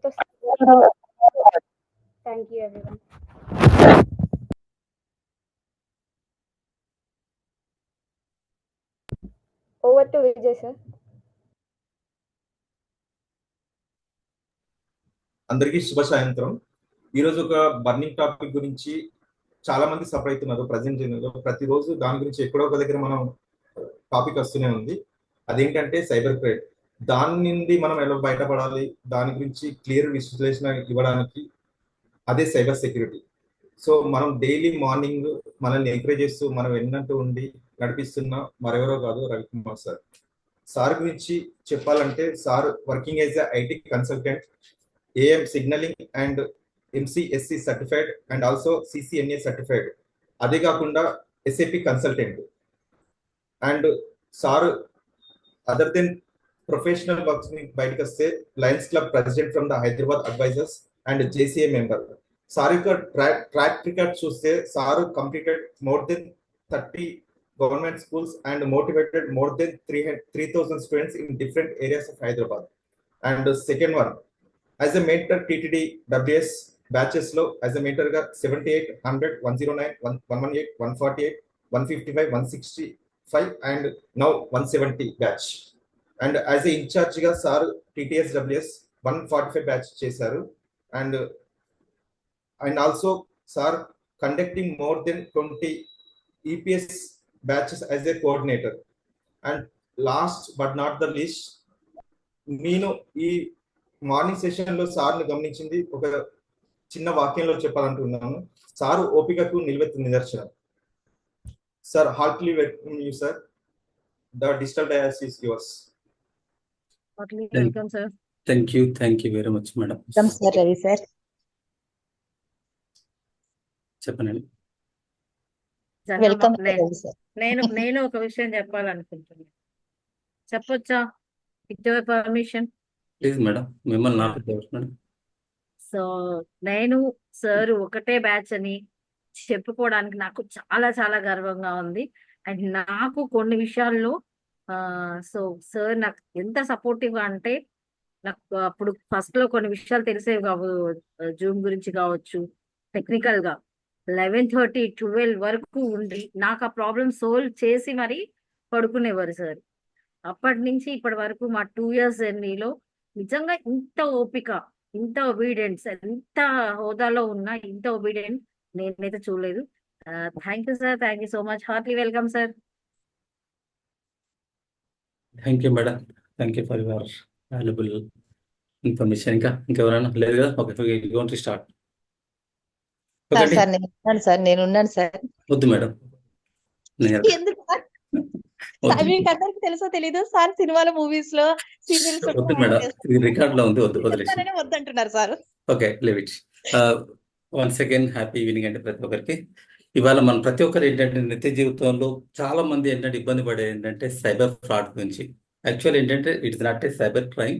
to thank you everyone. Over to Vijay sir. అందరికీ శుభ సాయంత్రం. ఈరోజు ఒక బర్నింగ్ టాపిక్ గురించి చాలా మంది సఫర్ అవుతున్నారు. ప్రజెంట్ జనరల్లో ప్రతిరోజు దాని గురించి ఎక్కడో ఒక దగ్గర మనం టాపిక్ వస్తూనే ఉంది. అదేంటంటే సైబర్ క్రైమ్. దాని నుండి మనం ఎలా బయటపడాలి, దాని గురించి క్లియర్ విశ్లేషణ ఇవ్వడానికి అదే సైబర్ సెక్యూరిటీ. సో మనం డైలీ మార్నింగ్ మనల్ని ఎంకరేజ్ చేస్తూ మనం ఎన్నట్టు ఉండి నడిపిస్తున్న మరెవరో కాదు, రవికుమార్ సార్. సార్ గురించి చెప్పాలంటే sir working as a IT consultant, AM signaling and MCSC certified and also CCNA certified. అదే కాకుండా SAP consultant. And sir other than professional works బయటకు వస్తే lions club president from the Hyderabad advisors and JCA member. Sir యొక్క track record చూస్తే sir completed more than 30 government schools and motivated more than 3,000 students in different areas of Hyderabad. And second one, as a mentor TTD WS batches లో as a mentor గా 78, 100, 109, 118, 148, 155, 165 and now 170 batch. And as a incharge గా sir TTS WS 145 batch చేశారు. And also sir conducting more than 20 EPS batches as a coordinator. And last but not the least, నేను ఈ morning session లో సార్ని గమనించింది ఒక చిన్న వాక్యంలో చెప్పాలనుకున్నాను. సారు ఓపికకు నిలువెత్తు నిదర్శనం. Sir heartily welcome you sir. The digital dais is yours. Welcome sir. Thank you very much madam. Sir Ravi sir చెప్పండి. వెల్కమ్. నేను ఒక విషయం చెప్పాలనుకుంటున్నాను. చెప్పొచ్చా? With your permission. Please madam, మిమ్మల్ని మేడం. సో నేను సార్ ఒకటే బ్యాచ్ అని చెప్పుకోవడానికి నాకు చాలా చాలా గర్వంగా ఉంది. అండ్ నాకు కొన్ని విషయాల్లో సో సార్ నాకు ఎంత సపోర్టివ్ గా అంటే, నాకు అప్పుడు ఫస్ట్ లో కొన్ని విషయాలు తెలిసేవి కావు, జూమ్ గురించి కావచ్చు, టెక్నికల్ గా 11:30, 12 వరకు ఉండి నాకు ఆ ప్రాబ్లమ్ సాల్వ్ చేసి మరి పడుకునేవారు సార్. అప్పటి నుంచి ఇప్పటి వరకు మా 2 years జర్నీలో నిజంగా ఇంత ఓపిక, ఇంత ఒబీడియన్స్, ఎంత హోదాలో ఉన్న ఇంత ఒబీడియన్స్ నేనైతే చూడలేదు. Thank you sir, thank you so much. Heartly welcome sir. Thank you madam, thank you for your valuable information. ఇంకెవరైనా లేదు కదా? Okay, start. నేను ఉన్నాను సార్. వద్దు మేడం, ఎందుకు మీకు అందరికి తెలుసో తెలీదు సార్, సినిమాలో మూవీస్ లో సీరియల్స్ వద్దు మేడం, ఇది రికార్డ్ లో ఉంది, వద్దంటున్నారు sir. Okay, leave it. Once again happy evening అండి ప్రతి ఒక్కరికి. ఇవాళ మనం ప్రతి ఒక్కరు ఏంటంటే నిత్య జీవితంలో చాలా మంది ఏంటంటే ఇబ్బంది పడేది ఏంటంటే సైబర్ ఫ్రాడ్ గురించి. యాక్చువల్ ఏంటంటే it's not a cyber crime,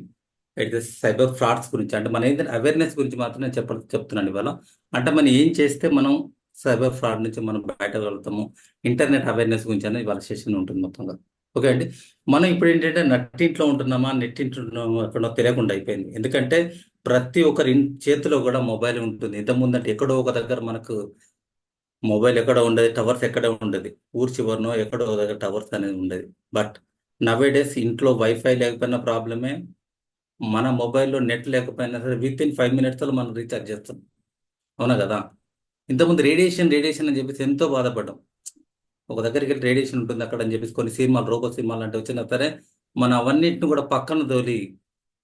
it's cyber frauds గురించి. అంటే మన ఏంటంటే అవేర్నెస్ గురించి మాత్రం నేను చెప్తున్నాను ఇవాళ. అంటే మనం ఏం చేస్తే మనం సైబర్ ఫ్రాడ్ నుంచి మనం బయటగలుగుతాము, ఇంటర్నెట్ అవేర్నెస్ గురించి అనేది ఇవాళ సెషన్ ఉంటుంది మొత్తంగా. ఓకే అండి, మనం ఇప్పుడు ఏంటంటే నట్టింట్లో ఉంటున్నామా, నెట్టింట్లో ఎక్కడో తెలియకుండా అయిపోయింది. ఎందుకంటే ప్రతి ఒక్కరి చేతిలో కూడా మొబైల్ ఉంటుంది. ఇంతకుముందు అంటే ఎక్కడో ఒక దగ్గర మనకు మొబైల్ ఎక్కడో ఉండేది, టవర్స్ ఎక్కడ ఉండేది, ఊరు చివరినో ఎక్కడో ఒక దగ్గర టవర్స్ అనేది ఉండేది. బట్ నవేడేస్ ఇంట్లో వైఫై లేకపోయినా ప్రాబ్లమే, మన మొబైల్లో నెట్ లేకపోయినా సరే విత్ ఇన్ 5 minutes మనం రీఛార్జ్ చేస్తాం. అవునా కదా? ఇంతకుముందు రేడియేషన్ అని చెప్పేసి ఎంతో బాధపడ్డాం. ఒక దగ్గరికి వెళ్ళి రేడియేషన్ ఉంటుంది అక్కడ అని చెప్పేసి కొన్ని సినిమాలు, రోబో సినిమాలు అంటే వచ్చినా సరే మనం అవన్నింటిని కూడా పక్కన తోలి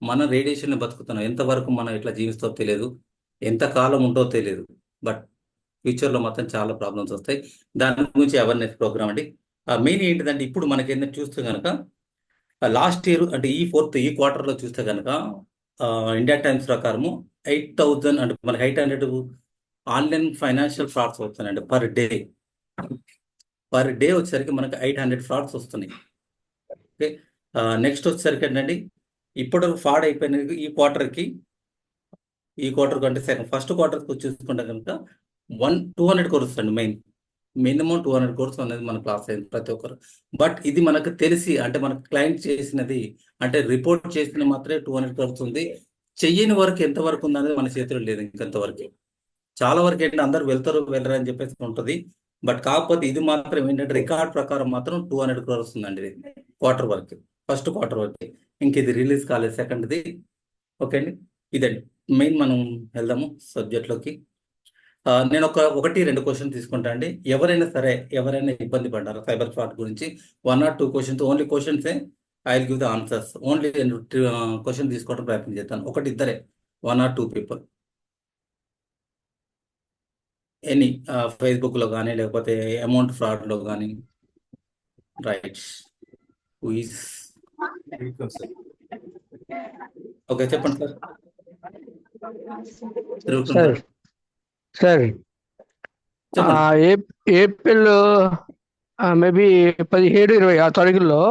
మనం రేడియేషన్ బతుకుతున్నాం. ఎంతవరకు మనం ఇట్లా జీవిస్తో తెలియదు, ఎంత కాలం ఉంటో తెలియదు. బట్ ఫ్యూచర్లో మాత్రం చాలా ప్రాబ్లమ్స్ వస్తాయి. దాని గురించి అవేర్నెస్ ప్రోగ్రామ్ అండి. మెయిన్ ఏంటిదంటే ఇప్పుడు మనకి ఏంటంటే చూస్తే కనుక లాస్ట్ ఇయర్ అంటే ఈ క్వార్టర్లో చూస్తే కనుక ఇండియా టైమ్స్ ప్రకారము 8,000 అంటే మనకి 800 ఆన్లైన్ ఫైనాన్షియల్ ఫ్రాడ్స్ వస్తున్నాయండి పర్ డే వచ్చేసరికి మనకు 800 ఫ్రాడ్స్ వస్తున్నాయి. ఓకే, నెక్స్ట్ వచ్చేసరికి ఏంటండి ఇప్పుడు ఫ్రాడ్ అయిపోయిన ఈ క్వార్టర్ కంటే ఫస్ట్ క్వార్టర్కి చూసుకుంటే కనుక 200 crores అండి. మినిమం 200 crores అనేది మనకు లాస్ అయింది ప్రతి ఒక్కరు. బట్ ఇది మనకు తెలిసి అంటే మనకు క్లయింట్ చేసినది అంటే రిపోర్ట్ చేసిన మాత్రమే 200 crores ఉంది. చెయ్యని వర్క్ ఎంతవరకు ఉందనేది మన చేతిలో లేదు ఇంకంతవరకు. చాలా వరకు ఏంటంటే అందరు వెళ్తారు వెళ్ళరు అని చెప్పేసి ఉంటుంది. బట్ కాకపోతే ఇది మాత్రం ఏంటంటే రికార్డ్ ప్రకారం మాత్రం 200 crores వస్తుందండి ఇది క్వార్టర్ వరకు, ఫస్ట్ క్వార్టర్ వరకు. ఇంక ఇది రిలీజ్ కాలేదు సెకండ్ది. ఓకే అండి, ఇదండి మెయిన్. మనం వెళ్దాము సబ్జెక్ట్లోకి. నేను ఒకటి రెండు క్వశ్చన్ తీసుకుంటా అండి. ఎవరైనా ఇబ్బంది పడ్డారు సైబర్ ఫ్రాడ్ గురించి 1 or 2 questions, ఓన్లీ క్వశ్చన్సే. I will give the answers. Only question తీసుకోవడం ప్రయత్నం చేస్తాను. ఒకటి ఇద్దరే, 1 or 2 people. ఎనీ ఫేస్బుక్లో కానీ లేకపోతే అమౌంట్ ఫ్రాడ్లో కానీ. రైట్, ఓకే చెప్పండి సార్. సార్ సార్ చెప్పండి. ఏప్రిల్ మేబీ 17-20 ఆ తారీఖుల్లో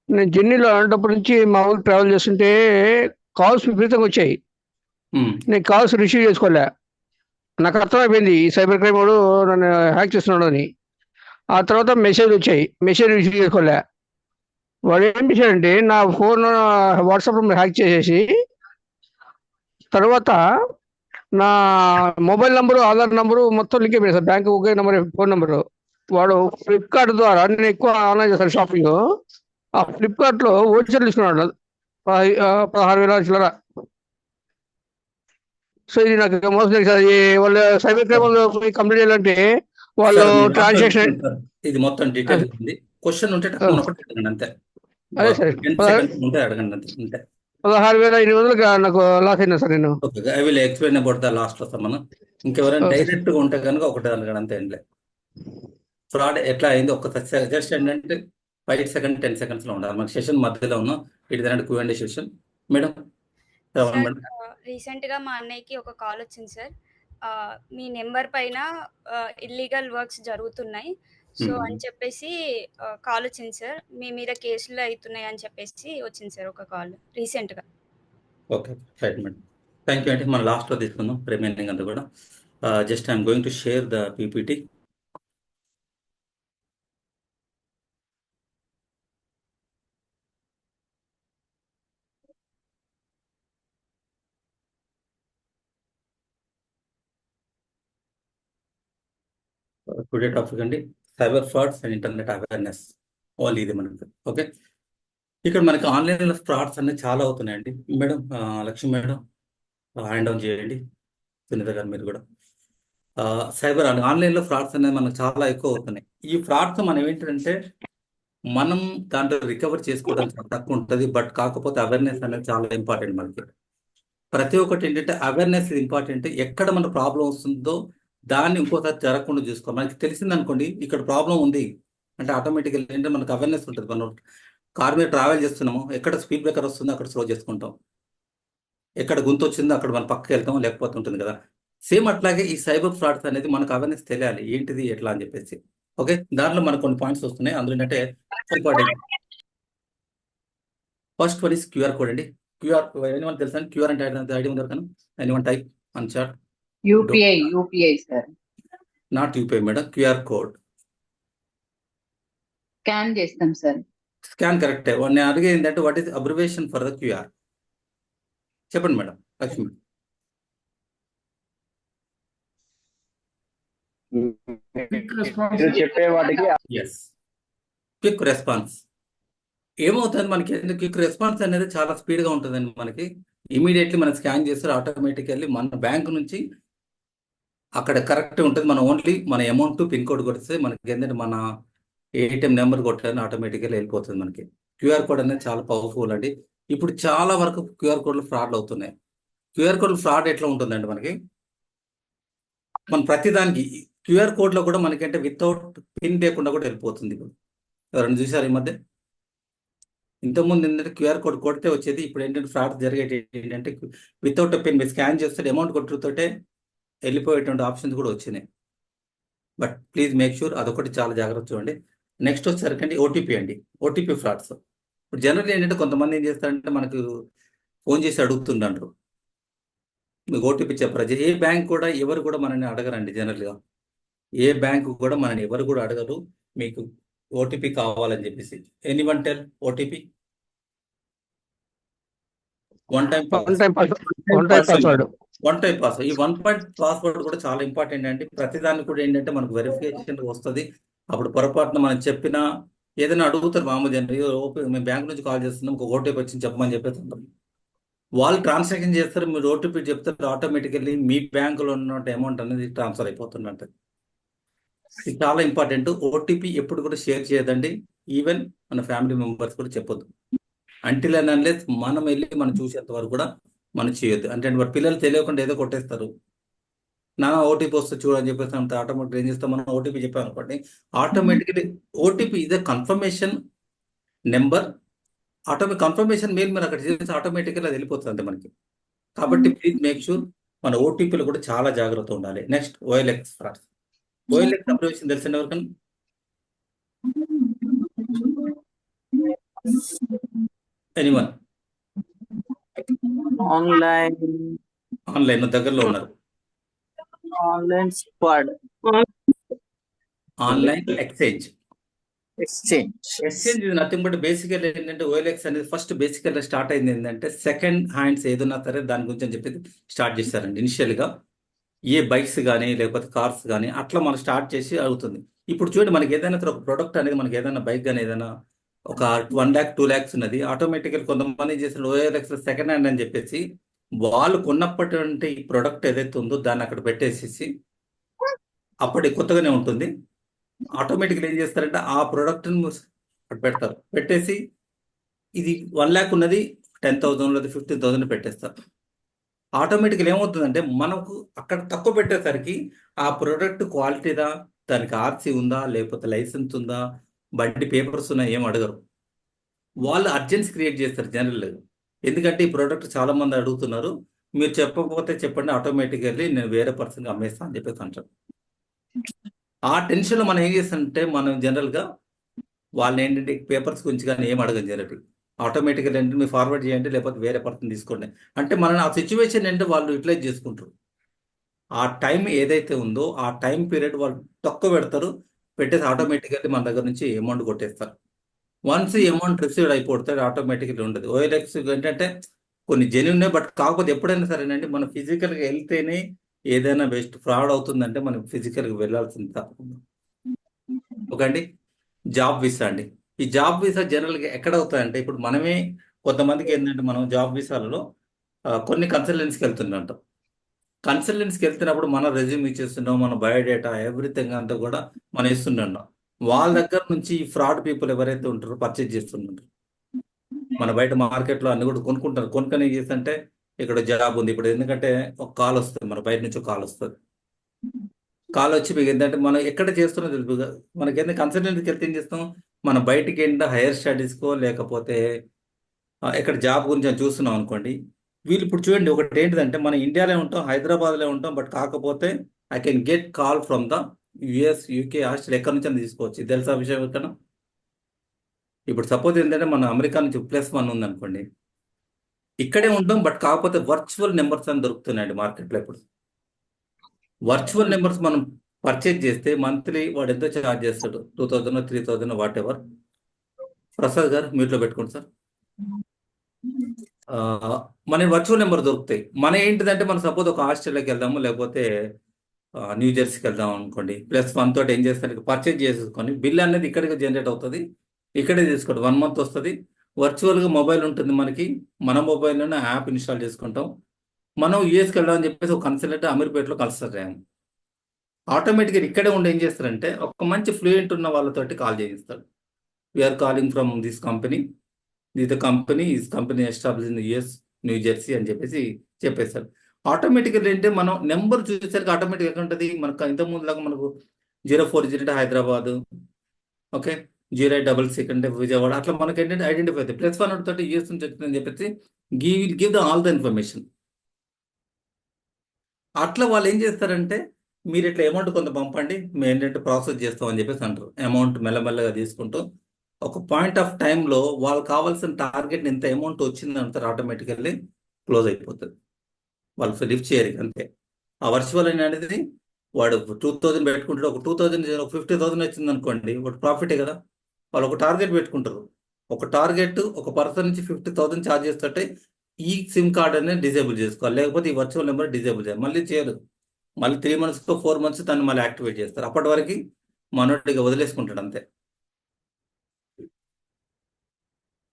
నేను జర్నీలో అనేటప్పటి నుంచి మా ఊరికి ట్రావెల్ చేస్తుంటే కాల్స్ విపరీతంగా వచ్చాయి. నేను కాల్స్ రిసీవ్ చేసుకోలే. నాకు అర్థమైపోయింది ఈ సైబర్ క్రైమ్ వాడు నన్ను హ్యాక్ చేస్తున్నాడు అని. ఆ తర్వాత మెసేజ్ వచ్చాయి, మెసేజ్ రిసీవ్ చేసుకోలే. వాడు ఏం చేశాడంటే నా ఫోన్ వాట్సాప్లో హ్యాక్ చేసేసి తర్వాత నా మొబైల్ నంబరు, ఆధార్ నంబరు మొత్తం లింక్ అయిపోయింది సార్. బ్యాంక్ ఒకే నెంబర్, ఫోన్ నెంబరు. వాడు ఫ్లిప్కార్ట్ ద్వారా, నేను ఎక్కువ ఆన్లైన్ చేస్తాను షాపింగ్, ఆ ఫ్లిప్కార్ట్లో ఓచర్లు తీసుకున్నాడు 16,000 చిల్లర. సో ఇది నాకు మోసం జరిగింది సార్. వాళ్ళు సైబర్ క్రైమ్ వాళ్ళు కంప్లీట్ చేయాలంటే వాళ్ళు ట్రాన్సాక్షన్ ఇది మొత్తం డీటెయిల్ ఉంది. క్వశ్చన్ ఉంటే అంతే. అదే సార్, ఉంటే అడగండి అంతే. 16,500 నాకు లాస్ అయినా సార్ నేను. I will explain about the last లో మనం. ఇంకెవరైనా డైరెక్ట్ గా ఉంటే కనుక ఒకటి అడగడం అంతే. ఏంలే ఫ్రాడ్ ఎట్లా అయింది ఒక్కసారి జస్ట్ ఏంటంటే 5 seconds 10 seconds లో ఉండాలి. మనకి సెషన్ మధ్యలో ఉన్నాం. ఇటు Q&A సెషన్. మేడం రీసెంట్ గా మా అన్నయ్యకి ఒక కాల్ వచ్చింది సార్. మీ నెంబర్ పైన ఇల్లీగల్ వర్క్స్ జరుగుతున్నాయి సో అని చెప్పేసి కాల్ వచ్చింది సార్. మీ మీద కేసులు అవుతున్నాయి అని చెప్పేసి వచ్చింది సార్ ఒక కాల్ రీసెంట్ గా. Okay right madam, thank you. అంటే మనం లాస్ట్ లో తీసుకుందాం రిమైనింగ్ అంతా కూడా. Just I'm going to share the PPT. Today topic అండి cyber frauds and internet awareness. Only ఇది మనకు. ఓకే, ఇక్కడ మనకి ఆన్లైన్ ఫ్రాడ్స్ అనేది చాలా అవుతున్నాయండి. Madam Lakshmi madam hand down చేయండి. సునీత గారు మీరు కూడా. సైబర్ ఆన్లైన్లో ఫ్రాడ్స్ అనేది మనకు చాలా ఎక్కువ అవుతున్నాయి. ఈ ఫ్రాడ్స్ మనం ఏంటంటే మనం దాంట్లో రికవర్ చేసుకోవడం చాలా తక్కువ ఉంటుంది. బట్ కాకపోతే అవేర్నెస్ అనేది చాలా ఇంపార్టెంట్ మనకి. ప్రతి ఒక్కటి ఏంటంటే అవేర్నెస్ ఇంపార్టెంట్. ఎక్కడ మన ప్రాబ్లం వస్తుందో దాన్ని ఇంకోసారి జరగకుండా చూసుకోవాలి. మనకి తెలిసింది అనుకోండి ఇక్కడ ప్రాబ్లం ఉంది అంటే ఆటోమేటిక్గా ఏంటంటే మనకు అవేర్నెస్ ఉంటుంది. మనం కార్ మీద ట్రావెల్ చేస్తున్నాము, ఎక్కడ స్పీడ్ బ్రేకర్ వస్తుందో అక్కడ స్లో చేసుకుంటాం, ఎక్కడ గుంత వచ్చిందో అక్కడ మనం పక్కకి వెళ్తాం, లేకపోతే ఉంటుంది కదా. సేమ్ అట్లాగే ఈ సైబర్ ఫ్రాడ్స్ అనేది మనకు అవేర్నెస్ తెలియాలి ఏంటిది ఎట్లా అని చెప్పేసి. ఓకే, దాంట్లో మనకు కొన్ని పాయింట్స్ వస్తున్నాయి. అందులో ఏంటంటే first one is QR code అండి. క్యూఆర్ ఎనీవన్ తెలుసా? క్యూఆర్ అంటే ఐడియా ఉంది కదా? Anyone type on chat. UPI sir. Not UPI madam, QR code. Scan చేస్తాం సార్. స్కాన్ కరెక్టే. నేను అడిగేది ఏంటంటే what is abbreviation for the QR? చెప్పండి మేడం లక్ష్మి. చెప్పే వాటికి ఎస్, క్విక్ రెస్పాన్స్. ఏమవుతుంది మనకి క్విక్ రెస్పాన్స్ అనేది చాలా స్పీడ్గా ఉంటుందండి. మనకి ఇమీడియట్లీ మనం స్కాన్ చేస్తారు, ఆటోమేటికల్లీ మన బ్యాంక్ నుంచి అక్కడ కరెక్ట్ ఉంటుంది. మనం ఓన్లీ మన అమౌంట్ పిన్ కోడ్ కొడితే మనకి ఏంటంటే మన ఏటీఎం నెంబర్ కొట్టాలని ఆటోమేటిక్గా వెళ్ళిపోతుంది మనకి. క్యూఆర్ కోడ్ అనేది చాలా పవర్ఫుల్ అండి. ఇప్పుడు చాలా వరకు క్యూఆర్ కోడ్లు ఫ్రాడ్లు అవుతున్నాయి. క్యూఆర్ కోడ్ ఫ్రాడ్ ఎట్లా ఉంటుందండి మనకి, మన ప్రతిదానికి క్యూఆర్ కోడ్లో కూడా మనకంటే వితౌట్ పిన్ లేకుండా కూడా వెళ్ళిపోతుంది. ఇప్పుడు ఎవరైనా చూసారు ఈ మధ్య? ఇంతకుముందు ఏంటంటే క్యూఆర్ కోడ్ కొడితే వచ్చేది, ఇప్పుడు ఏంటంటే ఫ్రాడ్ జరిగేది ఏంటంటే వితౌట్ పిన్ మీరు స్కాన్ చేస్తే అమౌంట్ కొట్టుతోటే వెళ్ళిపోయేటువంటి ఆప్షన్స్ కూడా వచ్చినాయి. బట్ ప్లీజ్ మేక్ షూర్ అదొకటి చాలా జాగ్రత్త చూడండి. నెక్స్ట్ వచ్చేసరికి ఓటీపీ అండి. ఓటీపీ ఫ్రాడ్స్ ఇప్పుడు జనరల్ ఏంటంటే కొంతమంది ఏం చేస్తారంటే మనకు ఫోన్ చేసి అడుగుతుంటారు మీకు ఓటీపీ చెప్పరా. ఏ బ్యాంక్ కూడా ఎవరు కూడా మనల్ని అడగరండి. జనరల్గా ఏ బ్యాంకు కూడా మనని ఎవరు కూడా అడగరు మీకు ఓటీపీ కావాలని చెప్పేసి. Anyone tell OTP? One time one time password. One time password. ఈ వన్ పాస్వర్డ్ కూడా చాలా ఇంపార్టెంట్ అండి. ప్రతిదానికి కూడా ఏంటంటే మనకు వెరిఫికేషన్ వస్తుంది. అప్పుడు పొరపాటున మనం చెప్పినా ఏదైనా అడుగుతారు మామూలు జనరల్, మేము బ్యాంక్ నుంచి కాల్ చేస్తున్నాం, ఒక ఓటీపీ వచ్చింది చెప్పమని చెప్పేసి ఉంటాం. వాళ్ళు ట్రాన్సాక్షన్ చేస్తారు, మీరు ఓటీపీ చెప్తారు, ఆటోమేటికల్లీ మీ బ్యాంకులో ఉన్న అమౌంట్ అనేది ట్రాన్స్ఫర్ అయిపోతున్నట్టు. ఇది చాలా ఇంపార్టెంట్. ఓటీపీ ఎప్పుడు కూడా షేర్ చేయదండి. ఈవెన్ మన ఫ్యామిలీ మెంబర్స్ కూడా చెప్పొద్దు. అంటిల్ అండ్ అన్లెస్ మనం వెళ్ళి మనం చూసేంత వరకు కూడా మనం చేయొద్దు. అంటే వారి పిల్లలు తెలియకుండా ఏదో కొట్టేస్తారు, నా ఓటీపీ వస్తే చూడని చెప్పేసి అంత ఆటోమేటిక్ ఏం చేస్తాం, మనం ఓటీపీ చెప్పాం అనుకోండి, ఆటోమేటిక్లీ ఓటీపీ ఇదే confirmation number, automatic confirmation mail మీరు అక్కడ చేసి ఆటోమేటిక్గా అది వెళ్ళిపోతుంది అంతే మనకి. కాబట్టి ప్లీజ్ మేక్ షూర్ మన ఓటీపీలు కూడా చాలా జాగ్రత్త ఉండాలి. Next OLX fraud. OLX abbreviation తెలిసిన ఎవరికన్నా? ఎనీవన్? ఆన్లైన్ దగ్గరలో ఉన్నారు. ఆన్లైన్ ఎక్స్చేంజ్ ఇది నథింగ్ బట్ బేసికల్ ఏంటంటే ఓఎల్ఎక్స్ అనేది ఫస్ట్ బేసికల్ స్టార్ట్ అయింది ఏంటంటే సెకండ్ హ్యాండ్స్ ఏదన్నా సరే దాని గురించి అని చెప్పి స్టార్ట్ చేశారండి. ఇనిషియల్గా ఏ బైక్స్ కానీ లేకపోతే కార్స్ కానీ అట్లా మనం స్టార్ట్ చేసి అవుతుంది. ఇప్పుడు చూడండి, మనకి ఏదైనా ఒక ప్రొడక్ట్ అనేది, మనకి ఏదైనా బైక్ కానీ ఏదైనా ఒక 1 lakh 2 lakhs ఉన్నది, ఆటోమేటిక్గా కొంతమంది చేసిన ఓఎల్ఎక్స్ సెకండ్ హ్యాండ్ అని చెప్పేసి వాళ్ళు కొన్నప్పటి ప్రొడక్ట్ ఏదైతే ఉందో దాన్ని అక్కడ పెట్టేసేసి అప్పటి కొత్తగానే ఉంటుంది, ఆటోమేటిక్గా ఏం చేస్తారంటే ఆ ప్రోడక్ట్ని అక్కడ పెడతారు. పెట్టేసి ఇది 1 lakh ఉన్నది 10,000 లేదా 15,000 పెట్టేస్తారు. ఆటోమేటిక్గా ఏమవుతుందంటే మనకు అక్కడ తక్కువ పెట్టేసరికి ఆ ప్రోడక్ట్ క్వాలిటీదా, దానికి ఆర్సీ ఉందా, లేకపోతే లైసెన్స్ ఉందా, బండి పేపర్స్ ఉన్నా ఏం అడగరు. వాళ్ళు అర్జెన్సీ క్రియేట్ చేస్తారు జనరల్గా. ఎందుకంటే ఈ ప్రోడక్ట్ చాలా మంది అడుగుతున్నారు, మీరు చెప్పకపోతే చెప్పండి, ఆటోమేటికల్లీ నేను వేరే పర్సన్కి అమ్మేస్తాను అని చెప్పేసి అంటారు. ఆ టెన్షన్లో మనం ఏం చేస్తామంటే మనం జనరల్గా వాళ్ళని ఏంటంటే పేపర్స్ గురించి కానీ ఏం అడగం జనరల్, ఆటోమేటిక్గా ఏంటంటే మీరు ఫార్వర్డ్ చేయండి లేకపోతే వేరే పర్సన్ తీసుకోండి అంటే మనం ఆ సిచ్యువేషన్ ఏంటంటే వాళ్ళు యూటిలైజ్ చేసుకుంటారు. ఆ టైం ఏదైతే ఉందో ఆ టైం పీరియడ్ వాళ్ళు తక్కువ పెడతారు, పెట్టేసి ఆటోమేటికల్లీ మన దగ్గర నుంచి అమౌంట్ కొట్టేస్తారు. వన్స్ అమౌంట్ రిసీవ్డ్ అయిపోతుంది ఆటోమేటిక్గా ఉండదు. ఓఎల్ఎక్స్ ఏంటంటే కొన్ని జెన్యున్, బట్ కాకపోతే ఎప్పుడైనా సరేనండి మనం ఫిజికల్గా వెళ్తేనే ఏదైనా బెస్ట్ ఫ్రాడ్ అవుతుందంటే మనం ఫిజికల్గా వెళ్ళాల్సింది తప్పకుండా. ఓకే, జాబ్ వీసా అండి. ఈ జాబ్ వీసా జనరల్గా ఎక్కడ అవుతాయంటే ఇప్పుడు మనమే కొంతమందికి ఏంటంటే మనం జాబ్ వీసాలలో కొన్ని కన్సల్టెన్సీకి వెళ్తుంటాం. కన్సల్టెన్సీకి వెళ్తున్నప్పుడు మన రెజ్యూమ్ ఇచ్చేస్తున్నాం, మన బయోడేటా ఎవ్రీథింగ్ అంతా కూడా మనం ఇస్తున్నాం. వాళ్ళ దగ్గర నుంచి ఈ ఫ్రాడ్ పీపుల్ ఎవరైతే ఉంటారో పర్చేజ్ చేస్తుంటారు. మన బయట మార్కెట్లో అన్ని కూడా కొనుక్కుంటారు. కొనుక్కొని చేస్తుంటే ఇక్కడ జాబ్ ఉంది ఇప్పుడు, ఎందుకంటే ఒక కాల్ వస్తుంది, మన బయట నుంచి ఒక కాల్ వస్తుంది. కాల్ వచ్చి మీకు ఏంటంటే మనం ఎక్కడ చేస్తున్నా తెలుసు, మనకి ఏంటంటే కన్సల్టెన్సీకి వెళ్తే ఏం చేస్తాం, మన బయటికి ఏంటంటే హైయర్ స్టడీస్కో లేకపోతే ఎక్కడ జాబ్ గురించి అని చూస్తున్నాం అనుకోండి. వీళ్ళు ఇప్పుడు చూడండి, ఒకటి ఏంటిదంటే మనం ఇండియాలో ఉంటాం, హైదరాబాద్లో ఉంటాం, బట్ కాకపోతే I can get call from the US, UK, Australia ఎక్కడి నుంచి అని తీసుకోవచ్చు. ఇది తెలుసా విషయం ఎక్కడ? ఇప్పుడు సపోజ్ ఏంటంటే మన అమెరికా నుంచి +1 ఉందనుకోండి, ఇక్కడే ఉంటాం, బట్ కాకపోతే వర్చువల్ నెంబర్స్ అని దొరుకుతున్నాయండి మార్కెట్లో. ఇప్పుడు వర్చువల్ నెంబర్స్ మనం పర్చేజ్ చేస్తే మంత్లీ వాడు ఎంతో ఛార్జ్ చేస్తాడు, 2,000 3,000 వాట్ ఎవర్. ప్రసాద్ గారు మీట్లో పెట్టుకోండి సార్. మన వర్చువల్ నెంబర్ దొరుకుతాయి. మన ఏంటిదంటే మనం సపోజ్ ఒక ఆస్ట్రేలియాకి వెళ్దాము లేకపోతే న్యూ జెర్సీకి వెళ్దాం అనుకోండి, +1 తోటి ఏం చేస్తారు, పర్చేజ్ చేసేసుకొని బిల్ అనేది ఇక్కడికి జనరేట్ అవుతుంది, ఇక్కడే తీసుకోండి, 1 month వస్తుంది. వర్చువల్గా మొబైల్ ఉంటుంది మనకి, మన మొబైల్లోనే యాప్ ఇన్స్టాల్ చేసుకుంటాం. మనం యూఎస్కి వెళ్దామని చెప్పేసి ఒక కన్సల్టెంట్ అమీర్పేటలో కలుస్తారు. ఆటోమేటిక్గా ఇక్కడే ఉండి ఏం చేస్తారంటే ఒక మంచి ఫ్లూయెంట్ ఉన్న వాళ్ళతోటి కాల్ చేయిస్తాడు. We are calling from this company, the company establish in US, New Jersey అని చెప్పేసి చెప్పేస్తారు. ఆటోమేటిక్గా ఏంటంటే మనం నెంబర్ చూసేసరికి ఆటోమేటిక్గా ఎక్కడ ఉంటుంది, మనకు ఇంతకుముందు లాగా మనకు 040 అంటే హైదరాబాద్, ఓకే, 0866 అంటే విజయవాడ, అట్లా మనకి ఏంటంటే ఐడెంటిఫై అవుతుంది. +1 తోటి యూఎస్ నుంచి వచ్చిందని చెప్పేసి give the all the information. అట్లా వాళ్ళు ఏం చేస్తారంటే మీరు ఇట్లా అమౌంట్ కొంత పంపండి, మేము ఏంటంటే ప్రాసెస్ చేస్తామని చెప్పేసి అంటారు. అమౌంట్ మెల్లమెల్లగా తీసుకుంటూ ఒక పాయింట్ ఆఫ్ టైంలో వాళ్ళు కావాల్సిన టార్గెట్ ఎంత అమౌంట్ వచ్చింది అంటారు, ఆటోమేటికల్లీ క్లోజ్ అయిపోతుంది. వాళ్ళు లిఫ్ట్ చేయరు అంతే. ఆ వర్చువల్ అనేది వాడు 2,000 పెట్టుకుంటాడు, ఒక 2,000 ఒక 50,000 వచ్చింది అనుకోండి, వాడు ప్రాఫిటే కదా. వాళ్ళు ఒక టార్గెట్ పెట్టుకుంటారు, ఒక టార్గెట్ ఒక పర్సన్ నుంచి 50,000 ఛార్జ్ చేస్తుంటే ఈ సిమ్ కార్డ్ అనేది డిజేబుల్ చేసుకోవాలి, లేకపోతే ఈ వర్చువల్ నెంబర్ డిజేబుల్ చేయాలి. మళ్ళీ చేయరు, మళ్ళీ 3 months 4 months దాన్ని మళ్ళీ యాక్టివేట్ చేస్తారు. అప్పటి వరకు మనోడిగా వదిలేసుకుంటాడు అంతే.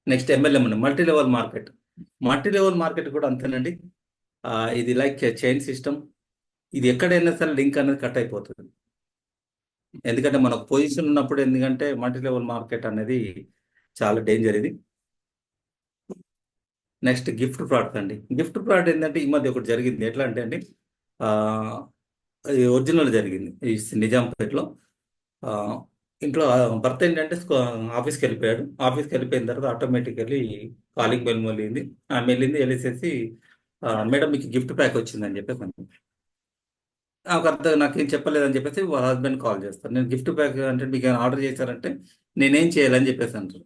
నెక్స్ట్ MLM అండి, multi level market. Multi level market కూడా అంతేనండి. ఇది లైక్ చైన్ సిస్టమ్. ఇది ఎక్కడైనా సరే లింక్ అనేది కట్ అయిపోతుంది. ఎందుకంటే మనకు పొజిషన్ ఉన్నప్పుడు, ఎందుకంటే మల్టీ లెవెల్ మార్కెట్ అనేది చాలా డేంజర్ ఇది. నెక్స్ట్ గిఫ్ట్ ఫ్రాడ్ అండి. గిఫ్ట్ ఫ్రాడ్ ఏంటంటే ఈ మధ్య ఒకటి జరిగింది. ఎట్లా అంటే అండి, ఒరిజినల్ జరిగింది ఈ నిజాంపేటలో. ఇంట్లో భర్త ఏంటంటే ఆఫీస్కి వెళ్ళిపోయాడు. ఆఫీస్కి వెళ్ళిపోయిన తర్వాత ఆటోమేటికల్లీ కాలింగ్ బెల్ వెళ్ళింది. ఆమె వెళ్ళేసేసి మేడం మీకు గిఫ్ట్ ప్యాక్ వచ్చిందని చెప్పేసి అంది. నాకు అర్థం, నాకేం చెప్పలేదని చెప్పేసి వాళ్ళ హస్బెండ్ కాల్ చేస్తారు. నేను గిఫ్ట్ ప్యాక్ అంటే మీకు ఏమైనా ఆర్డర్ చేశారంటే నేనేం చేయాలని చెప్పేసి అంటారు.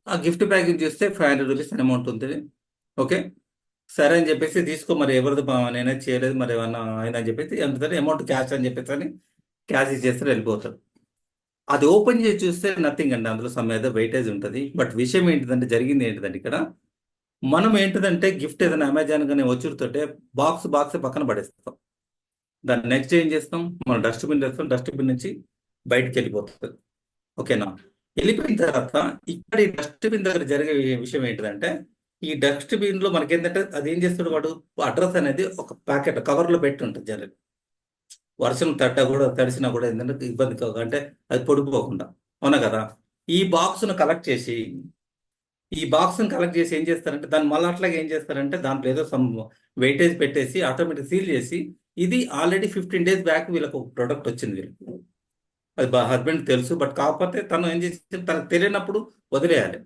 ఆ గిఫ్ట్ ప్యాకింగ్ చూస్తే 500 రూపీస్ అమౌంట్ ఉంటుంది. ఓకే సరే అని చెప్పేసి తీసుకో, మరి ఎవరిది నేనే చేయలేదు, మరి ఏమన్నా అయిందని చెప్పేసి ఎంత అమౌంట్ క్యాష్ అని చెప్పేసి అని క్యాష్ ఇచ్చేస్తారు, వెళ్ళిపోతారు. అది ఓపెన్ చేసి చూస్తే నథింగ్ అండి, అందులో సమ్ ఏదో వెయిటేజ్ ఉంటుంది. బట్ విషయం ఏంటిదంటే, జరిగింది ఏంటిదంటే ఇక్కడ మనం ఏంటిదంటే గిఫ్ట్ ఏదైనా అమెజాన్ కానీ వచ్చుడుతుంటే బాక్స్ పక్కన పడేస్తాం. దాన్ని నెక్స్ట్ ఏం చేస్తాం, మనం డస్ట్బిన్ వేస్తాం, డస్ట్బిన్ నుంచి బయటికి వెళ్ళిపోతుంది. ఓకేనా? వెళ్ళిపోయిన తర్వాత ఇక్కడ ఈ డస్ట్బిన్ దగ్గర జరిగే విషయం ఏంటిదంటే, ఈ డస్ట్బిన్ లో మనకేంటంటే అది ఏం చేస్తాడు వాడు, అడ్రస్ అనేది ఒక ప్యాకెట్ కవర్లో పెట్టి ఉంటుంది. జనరల్ వర్షం తడిసినా కూడా ఏంటంటే ఇబ్బంది అంటే అది పొడిపోకుండా, అవునా కదా? ఈ బాక్స్ను కలెక్ట్ చేసి ఏం చేస్తారంటే, దాన్ని మళ్ళీ అట్లాగే ఏం చేస్తారంటే దాంట్లో ఏదో సమ్ వెయిటేజ్ పెట్టేసి ఆటోమేటిక్ సీల్ చేసి, ఇది ఆల్రెడీ 15 days బ్యాక్ వీళ్ళకు ఒక ప్రోడక్ట్ వచ్చింది వీళ్ళకి. అది హస్బెండ్ తెలుసు, బట్ కాకపోతే తను ఏం చేసి తనకు తెలియనప్పుడు వదిలేయాలి.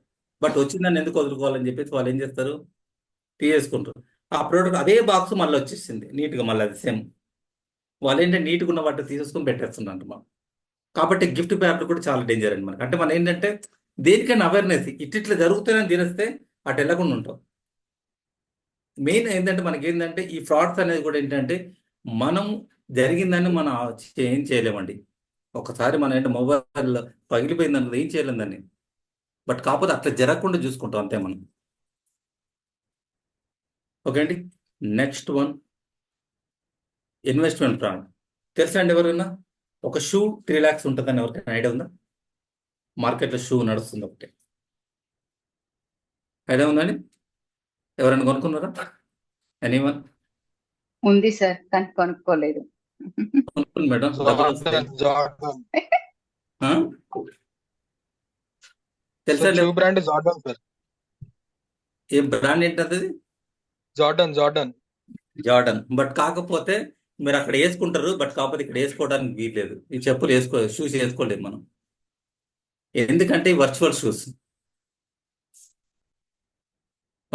బట్ వచ్చిందని ఎందుకు వదులుకోవాలని చెప్పేసి వాళ్ళు ఏం చేస్తారు, తీసేసుకుంటారు. ఆ ప్రోడక్ట్ అదే బాక్స్ మళ్ళీ వచ్చేసింది నీట్గా, మళ్ళీ అది సేమ్. వాళ్ళు ఏంటంటే నీట్గా ఉన్న వాటిని తీసేసుకొని పెట్టేస్తున్నారు మనం. కాబట్టి గిఫ్ట్ ప్యాక్లు కూడా చాలా డేంజర్ అండి మనకి. అంటే మనం ఏంటంటే దేనికైనా అవేర్నెస్ ఇట్లా జరుగుతాయని తెలిస్తే అటు వెళ్ళకుండా ఉంటాం. మెయిన్ ఏంటంటే మనకి ఏంటంటే ఈ ఫ్రాడ్స్ అనేది కూడా ఏంటంటే మనం జరిగిందని మనం ఏం చేయలేమండి. ఒకసారి మన ఏంటంటే మొబైల్ పగిలిపోయింది అన్నది ఏం చేయలేం దాన్ని. బట్ కాకపోతే అట్లా జరగకుండా చూసుకుంటాం అంతే మనం. ఓకే అండి. Next one, investment fraud. తెలుసా అండి ఎవరైనా? ఒక షూ 3 lakhs ఉంటుందని ఎవరికైనా ఐడియా ఉందా? మార్కెట్లో షూ నడుస్తుంది ఒకటి, ఐడియా ఉందండి? ఎవరైనా కొనుక్కున్నారా? ఎనీవన్? ఉంది సార్, కానీ కొనుక్కోలేదు. కొనుక్కోండి మేడం, డబ్బులు వస్తాయి. ఆ? తెలుసా అండి? Shoe brand Jordan sir. ఏ బ్రాండ్ ఏంటది? జార్డన్. బట్ కాకపోతే మీరు అక్కడ వేసుకుంటారు, బట్ కాకపోతే ఇక్కడ వేసుకోవడానికి వీల్లేదు. ఈ చెప్పులు షూస్ వేసుకోలేదు మనం, ఎందుకంటే ఈ వర్చువల్ షూస్.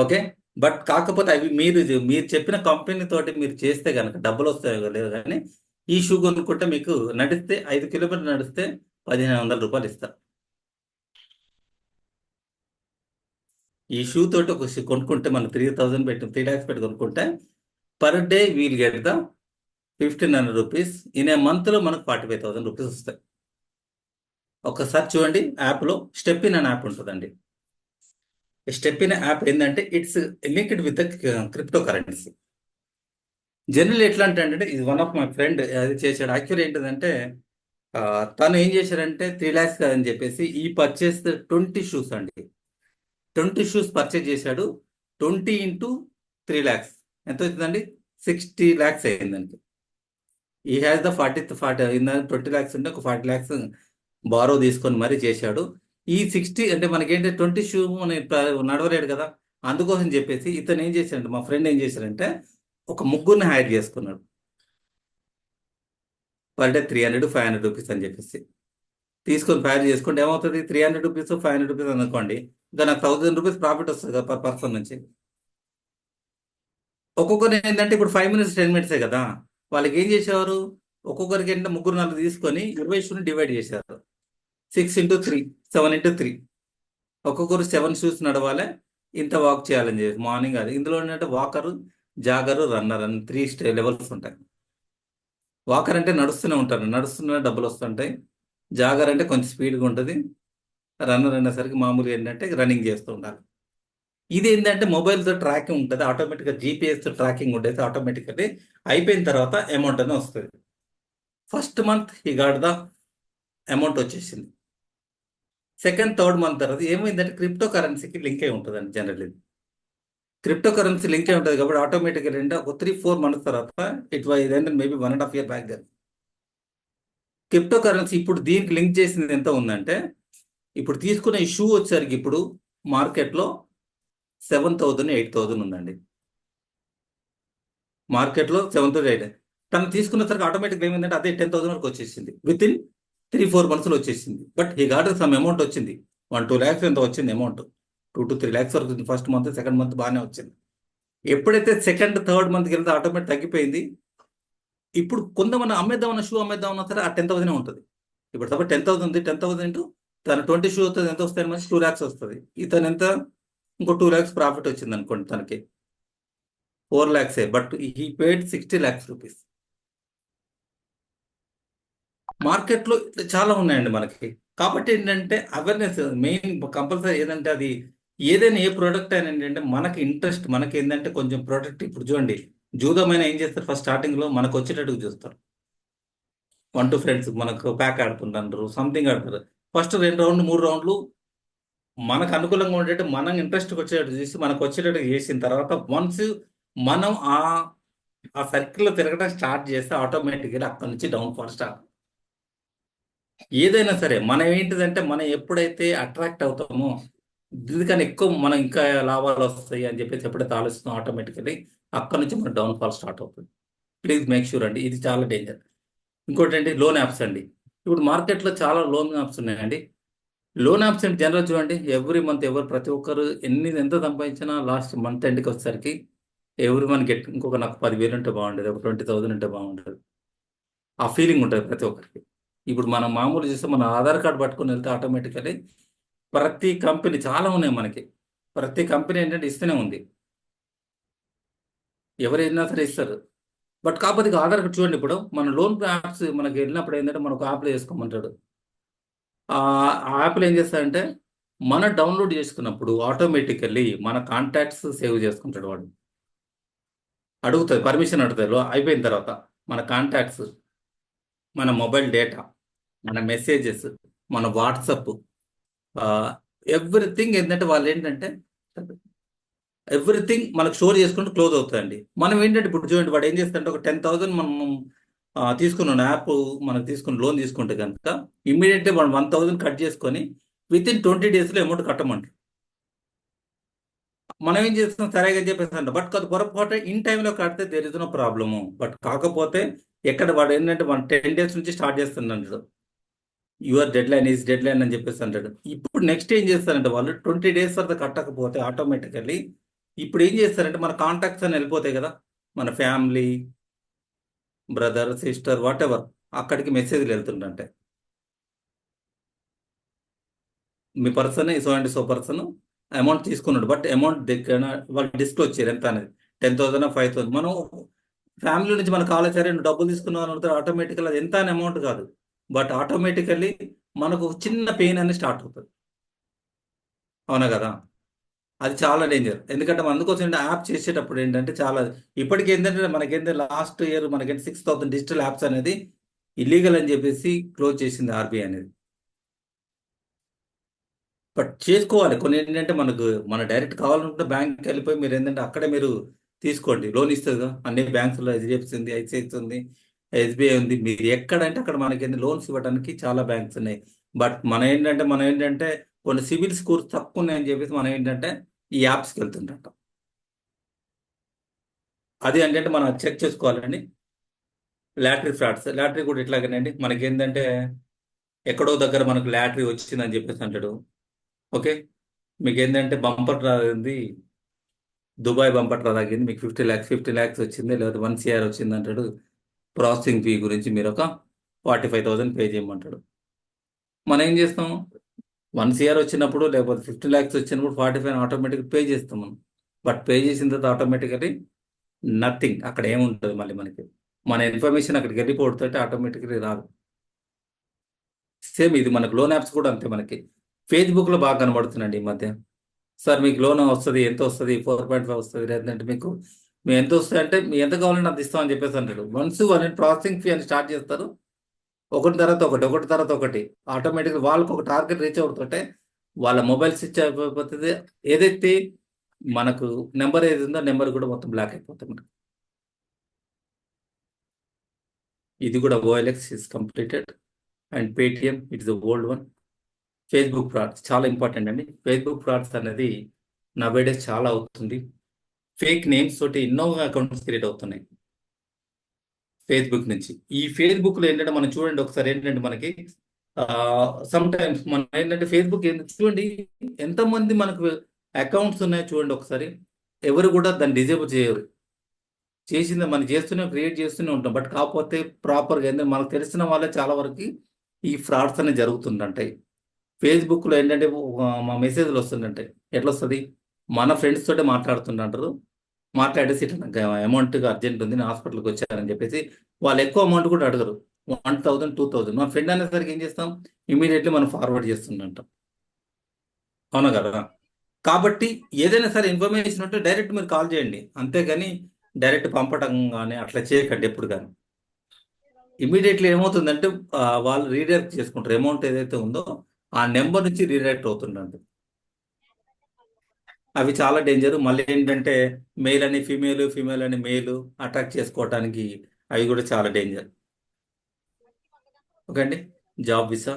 ఓకే, బట్ కాకపోతే అవి మీరు చెప్పిన కంపెనీ తోటి మీరు చేస్తే కనుక డబ్బులు వస్తాయో లేదో కానీ, ఈ షూ కొనుక్కుంటే మీకు నడిస్తే 5 kilometers నడిస్తే 1500 రూపాయలు ఇస్తారు. ఈ షూ తోటి ఒక షూ కొనుక్కుంటే మనం 3,000 పెట్టి 3 lakhs పెట్టి కొనుక్కుంటే per day we'll get the 1,500 rupees. In a మంత్లో మనకు 45,000 రూపీస్ వస్తాయి. ఒకసారి చూడండి, యాప్లో స్టెప్ ఇన్ అనే యాప్ ఉంటుందండి. స్టెప్ ఇన్ యాప్ ఏంటంటే it's linked with crypto currency. General ఎట్లా అంటే ఇది వన్ ఆఫ్ మై ఫ్రెండ్ అది చేశాడు. యాక్చువల్ ఏంటిదంటే తను ఏం చేశాడంటే 3 lakhs అని చెప్పేసి ఈ పర్చేస్ 20 షూస్ అండి. 20 షూస్ పర్చేజ్ చేశాడు. 20 into 3 lakhs ఎంత వచ్చిందండి? 60 lakhs అయిందండి. ఈ హ్యాస్ ద 20 lakhs ఉంటే ఒక 40 lakhs బారో తీసుకొని మరీ చేశాడు. ఈ 60 అంటే మనకేంటి 20 షూ నడవలేడు కదా, అందుకోసం చెప్పేసి ఇతను ఏం చేశాడంటే, మా ఫ్రెండ్ ఏం చేశాడంటే ఒక ముగ్గురిని హైర్ చేసుకున్నాడు. పర్ డే 300-500 రూపీస్ అని చెప్పేసి తీసుకొని ఫైర్ చేసుకుంటే ఏమవుతుంది, 300 రూపీస్ 500 రూపీస్ అనుకోండి, ఇంకా నాకు 1000 రూపీస్ ప్రాఫిట్ వస్తుంది కదా పర్ పర్సన్ నుంచి. ఒక్కొక్కరు ఏంటంటే ఇప్పుడు 5 minutes 10 minutes కదా, వాళ్ళకి ఏం చేసేవారు, ఒక్కొక్కరికి ఏంటంటే 3-4 తీసుకొని 20 షూని డివైడ్ చేశారు. 6 into 3 7 into 3 ఒక్కొక్కరు 7 షూస్ నడవాలి, ఇంత వాక్ చేయాలని చెప్పి మార్నింగ్. అది ఇందులో ఏంటంటే వాకరు, జాగరు, రన్నర్ అని 3 levels ఉంటాయి. వాకర్ అంటే నడుస్తూనే ఉంటారు, నడుస్తూనే డబ్బులు వస్తుంటాయి. జాగర్ అంటే కొంచెం స్పీడ్గా ఉంటుంది. రన్నర్ అనేసరికి మామూలుగా ఏంటంటే రన్నింగ్ చేస్తూ ఉండాలి. ఇది ఏంటంటే మొబైల్తో ట్రాకింగ్ ఉంటుంది, ఆటోమేటిక్గా జీపీఎస్తో ట్రాకింగ్ ఉండేది, ఆటోమేటిక్గా అయిపోయిన తర్వాత అమౌంట్ అనేది వస్తుంది. ఫస్ట్ మంత్ ఈ గాడ్ ద అమౌంట్ వచ్చేసింది. సెకండ్ థర్డ్ మంత్ తర్వాత ఏమైందంటే క్రిప్టో కరెన్సీకి లింక్ అయి ఉంటుందండి. జనరల్ క్రిప్టో కరెన్సీ లింక్ అయి ఉంటుంది కాబట్టి ఆటోమేటిక్గా ఏంటంటే ఒక 3-4 మంత్స్ తర్వాత ఇదేంటే మేబీ 1.5 year బ్యాక్ కానీ క్రిప్టో కరెన్సీ ఇప్పుడు దీనికి లింక్ చేసింది ఎంత ఉందంటే, ఇప్పుడు తీసుకున్న ఈ షూ వచ్చేసరికి ఇప్పుడు మార్కెట్లో 7,000 8,000 ఉందండి. మార్కెట్లో 7,000 8,000 తను తీసుకున్నసరికి ఆటోమేటిక్గా ఏమైందంటే అదే 10,000 వరకు వచ్చేసింది. విత్ ఇన్ 3-4 monthsలో వచ్చేసింది. బట్ ఈ గాట్ సమ్ అమౌంట్ వచ్చింది, 1-2 lakhs ఎంత వచ్చింది అమౌంట్, 2-3 lakhs వరకు ఫస్ట్ మంత్, సెకండ్ మంత్ బాగానే వచ్చింది. ఎప్పుడైతే సెకండ్ థర్డ్ మంత్కి వెళ్తే ఆటోమేటిక్ తగ్గిపోయింది. ఇప్పుడు కొంతమంది అమ్మేద్దామన్న షూ అమ్మేద్దామన్నా సరే ఆ 10,000 ఉంటుంది. ఇప్పుడు తప్ప 10,000 ఉంది, 10,000 ఇంటూ తను 20 షూ అవుతుంది, ఎంత వస్తాయి మంచి 2 lakhs వస్తుంది. ఇతను ఎంత ఇంకో 2 lakhs ప్రాఫిట్ వచ్చింది అనుకోండి, తనకి 4 lakhs. But he paid 60 lakhs rupees. మార్కెట్లో చాలా ఉన్నాయండి మనకి. కాబట్టి ఏంటంటే అవేర్నెస్ మెయిన్ కంపల్సరీ. ఏదంటే అది ఏదైనా ఏ ప్రోడక్ట్ అయినా ఏంటంటే మనకి ఇంట్రెస్ట్, మనకి ఏంటంటే కొంచెం ప్రోడక్ట్. ఇప్పుడు చూడండి, జూదమైన ఏం చేస్తారు, ఫస్ట్ స్టార్టింగ్లో మనకు వచ్చేటట్టుగా చూస్తారు. 1-2 ఫ్రెండ్స్ మనకు ప్యాక్ ఆడుతుంటారు, సంథింగ్ ఆడతారు. ఫస్ట్ 2 రౌండ్లు 3 రౌండ్లు మనకు అనుకూలంగా ఉండేట్టు, మనం ఇంట్రెస్ట్కి వచ్చేటట్టు చూసి మనకు వచ్చేటట్టు చేసిన తర్వాత వన్స్ మనం ఆ సర్కిల్లో తిరగడం స్టార్ట్ చేస్తే ఆటోమేటిక్గా అక్కడి నుంచి డౌన్ ఫాల్ స్టార్ట్. ఏదైనా సరే మనం ఏంటిదంటే మనం ఎప్పుడైతే అట్రాక్ట్ అవుతామో దీనికన్నా ఎక్కువ మనం ఇంకా లాభాలు వస్తాయి అని చెప్పేసి ఎప్పుడైతే ఆలోచిస్తాం ఆటోమేటికలీ అక్కడ నుంచి మన డౌన్ ఫాల్ స్టార్ట్ అవుతుంది. ప్లీజ్ మేక్ షూర్ అండి, ఇది చాలా డేంజర్. ఇంకోటి అండి, లోన్ యాప్స్ అండి. ఇప్పుడు మార్కెట్లో చాలా లోన్ యాప్స్ ఉన్నాయండి. లోన్ యాప్స్ అంటే జనరల్ చూడండి, ఎవ్రీ మంత్ ప్రతి ఒక్కరు ఎంత సంపాదించినా లాస్ట్ మంత్ ఎండ్కి వచ్చేసరికి ఎవ్రీ మంత్ ఇంకొక నాకు 10,000 ఉంటే బాగుండేది, ఒక 20,000 ఉంటే బాగుంటుంది, ఆ ఫీలింగ్ ఉంటుంది ప్రతి ఒక్కరికి. ఇప్పుడు మనం మామూలు చూస్తే మన ఆధార్ కార్డు పట్టుకొని వెళ్తే ఆటోమేటికలీ ప్రతి కంపెనీ చాలా ఉన్నాయి మనకి. ప్రతి కంపెనీ ఏంటంటే ఇస్తూనే ఉంది, ఎవరైనా సరే ఇస్తారు. బట్ కాకపోతే ఆధార్ కార్డు చూడండి, ఇప్పుడు మన లోన్ యాప్స్ మనకి వెళ్ళినప్పుడు ఏంటంటే మనకు యాప్లో వేసుకోమంటాడు. ఆ యాప్లో ఏం చేస్తాడంటే మనం డౌన్లోడ్ చేసుకున్నప్పుడు ఆటోమేటికల్లీ మన కాంటాక్ట్స్ సేవ్ చేసుకుంటాడు వాడు. అడుగుతుంది, పర్మిషన్ అడుగుతాడు. అయిపోయిన తర్వాత మన కాంటాక్ట్స్, మన మొబైల్ డేటా, మన మెసేజెస్, మన వాట్సప్, ఎవ్రీథింగ్ ఏంటంటే వాళ్ళు ఏంటంటే ఎవ్రీథింగ్ మనకు స్టోర్ చేసుకుంటూ క్లోజ్ అవుతుందండి. మనం ఏంటంటే ఇప్పుడు చూడండి, వాడు ఏం చేస్తాడంటే ఒక 10,000 మనం తీసుకున్న యాప్ మనకు తీసుకుని లోన్ తీసుకుంటే కనుక ఇమ్మీడియట్గా మనం 1,000 కట్ చేసుకొని విత్ ఇన్ 20 daysలో అమౌంట్ కట్టమంటారు. మనం ఏం చేస్తాం, సరేగా చెప్పేసి అంట. బట్ అది పొరపాటు ఇన్ టైంలో కడితే there is no problem. But కాకపోతే ఎక్కడ వాడు ఏంటంటే 10 days నుంచి స్టార్ట్ చేస్తున్నాడు, your deadline is deadline అని చెప్పేసి అంటాడు. ఇప్పుడు నెక్స్ట్ ఏం చేస్తారంటే వాళ్ళు 20 days వరకు కట్టకపోతే ఆటోమేటికల్లీ ఇప్పుడు ఏం చేస్తారంటే మన కాంటాక్ట్స్ అని వెళ్ళిపోతాయి కదా, మన family, brother, sister, what ever, అక్కడికి మెసేజ్లు వెళ్తుంటే మీ పర్సన్ సో పర్సన్ అమౌంట్ తీసుకున్నాడు. బట్ అమౌంట్ దగ్గర వాళ్ళు డిస్క్లోజ్ చేయరు ఎంత అనేది, 10,000 5,000. మనం ఫ్యామిలీ నుంచి మనకు కావాల్సి డబ్బులు తీసుకున్నాను ఆటోమేటికల్ అది ఎంత అని అమౌంట్ కాదు, బట్ ఆటోమేటికల్లీ మనకు చిన్న పెయిన్ అనేది స్టార్ట్ అవుతుంది. అవునా కదా, అది చాలా డేంజర్. ఎందుకంటే మనం అందుకోసం యాప్ చేసేటప్పుడు ఏంటంటే చాలా ఇప్పటికి ఏంటంటే మనకేంటంటే లాస్ట్ ఇయర్ మనకేంటి 6,000 డిజిటల్ యాప్స్ అనేది ఇల్లీగల్ అని చెప్పేసి క్లోజ్ చేసింది ఆర్బీఐ అనేది. బట్ చేసుకోవాలి కొన్ని ఏంటంటే మన డైరెక్ట్ కావాలనుకుంటే బ్యాంక్కి వెళ్ళిపోయి మీరు ఏంటంటే అక్కడే మీరు తీసుకోండి, లోన్ ఇస్తుంది అన్ని బ్యాంక్స్లో, హెచ్డిఎఫ్సి ఉంది, ఐసిఐసి ఉంది, ఎస్బీఐ ఉంది. మీరు ఎక్కడంటే అక్కడ మనకి లోన్స్ ఇవ్వడానికి చాలా బ్యాంక్స్ ఉన్నాయి. బట్ మనం ఏంటంటే కొన్ని సివిల్ స్కోర్స్ తక్కువ ఉన్నాయని చెప్పేసి మనం ఏంటంటే ఈ యాప్స్కి వెళ్తుంటాం. అది ఏంటంటే మనం చెక్ చేసుకోవాలండి. లాటరీ ఫ్రాడ్స్, లాటరీ కూడా ఇట్లాగేనండి. మనకేంటంటే ఎక్కడో దగ్గర మనకు లాటరీ వచ్చిందని చెప్పేసి అంటాడు. ఓకే, మీకు ఏంటంటే బంపర్ రాగింది, దుబాయ్ బంపర్ రాగింది, మీకు 50 lakhs వచ్చింది, లేకపోతే 1 crore వచ్చింది అంటాడు. ప్రాసెసింగ్ ఫీ గురించి మీరు ఒక 45,000 పే చేయమంటాడు. మనం ఏం చేస్తాం, 1 crore వచ్చినప్పుడు లేకపోతే 50 lakhs వచ్చినప్పుడు 45 ఆటోమేటిక్గా పే చేస్తాం మనం. బట్ పే చేసిన తర్వాత ఆటోమేటికలీ నథింగ్, అక్కడ ఏముంటుంది మళ్ళీ మనకి మన ఇన్ఫర్మేషన్ అక్కడికి వెళ్ళిపోతుంటే ఆటోమేటికలీ రాదు. సేమ్ ఇది మనకు లోన్ యాప్స్ కూడా అంతే. మనకి ఫేస్బుక్లో బాగా కనబడుతుందండి ఈ మధ్య. సార్ మీకు లోన్ వస్తుంది, ఎంత వస్తుంది, 4.5 వస్తుంది, లేదంటే మీకు ఎంత వస్తుంది అంటే మీ ఎంత కావాలంటే అంత ఇస్తామని చెప్పేసి అంటారు. వన్స్ వాళ్ళని ప్రాసెసింగ్ ఫీ అని స్టార్ట్ చేస్తారు, ఒకటి తర్వాత ఒకటి ఆటోమేటిక్గా వాళ్ళకి ఒక టార్గెట్ రీచ్ అవుతుంటే వాళ్ళ మొబైల్ స్విచ్ అయిపోతుంది. ఏదైతే మనకు నెంబర్ ఏది ఉందో నెంబర్ కూడా మొత్తం బ్లాక్ అయిపోతుంది. ఇది కూడా OLX is completed and Paytm it is the old one. Facebook frauds చాలా ఇంపార్టెంట్ అండి. ఫేస్బుక్ ఫ్రాడ్స్ అనేది నవేడేస్ చాలా అవుతుంది. ఫేక్ నేమ్స్ తోటి ఎన్నో అకౌంట్స్ క్రియేట్ అవుతున్నాయి ఫేస్బుక్ నుంచి. ఈ ఫేస్బుక్లో ఏంటంటే మనం చూడండి ఒకసారి, ఏంటంటే మనకి సమ్ టైమ్స్ మనం ఏంటంటే ఫేస్బుక్ చూడండి ఎంతమంది మనకు అకౌంట్స్ ఉన్నాయో చూడండి ఒకసారి. ఎవరు కూడా దాన్ని డిజేబుల్ చేయరు. చేసింది మనం క్రియేట్ చేస్తూనే ఉంటాం. బట్ కాకపోతే ప్రాపర్గా ఏంటంటే మనకు తెలిసిన వాళ్ళే చాలా వరకు ఈ ఫ్రాడ్స్ అనేవి జరుగుతుందంటాయి. ఫేస్బుక్లో ఏంటంటే మా మెసేజ్లు వస్తుందంటాయి. ఎట్లా వస్తుంది, మన ఫ్రెండ్స్ తోటే మాట్లాడుతుంటారు. మాట్లాడేసి ఇట్లా నాకు అమౌంట్ అర్జెంట్ ఉంది, నేను హాస్పిటల్కి వచ్చానని చెప్పేసి వాళ్ళు ఎక్కువ అమౌంట్ కూడా అడగరు. 1,000 2,000 మన ఫ్రెండ్ అనేసరికి ఏం చేస్తాం, ఇమీడియట్లీ మనం ఫార్వర్డ్ చేస్తుంటాం. అవునా కదా? కాబట్టి ఏదైనా సరే ఇన్ఫర్మేషన్ ఉంటే డైరెక్ట్ మీరు కాల్ చేయండి, అంతేగాని డైరెక్ట్ పంపడం కానీ అట్లా చేయకండి ఎప్పుడు కానీ. ఇమీడియట్లీ ఏమవుతుందంటే వాళ్ళు రీడైరెక్ట్ చేసుకుంటారు. అమౌంట్ ఏదైతే ఉందో ఆ నెంబర్ నుంచి రీడైరెక్ట్ అవుతుందండి. అవి చాలా డేంజర్. మళ్ళీ ఏంటంటే మెయిల్ అని ఫీమేల్ అని మెయిల్ అట్రాక్ట్ చేసుకోవడానికి అవి కూడా చాలా డేంజర్. ఓకే అండి. జాబ్ వీసా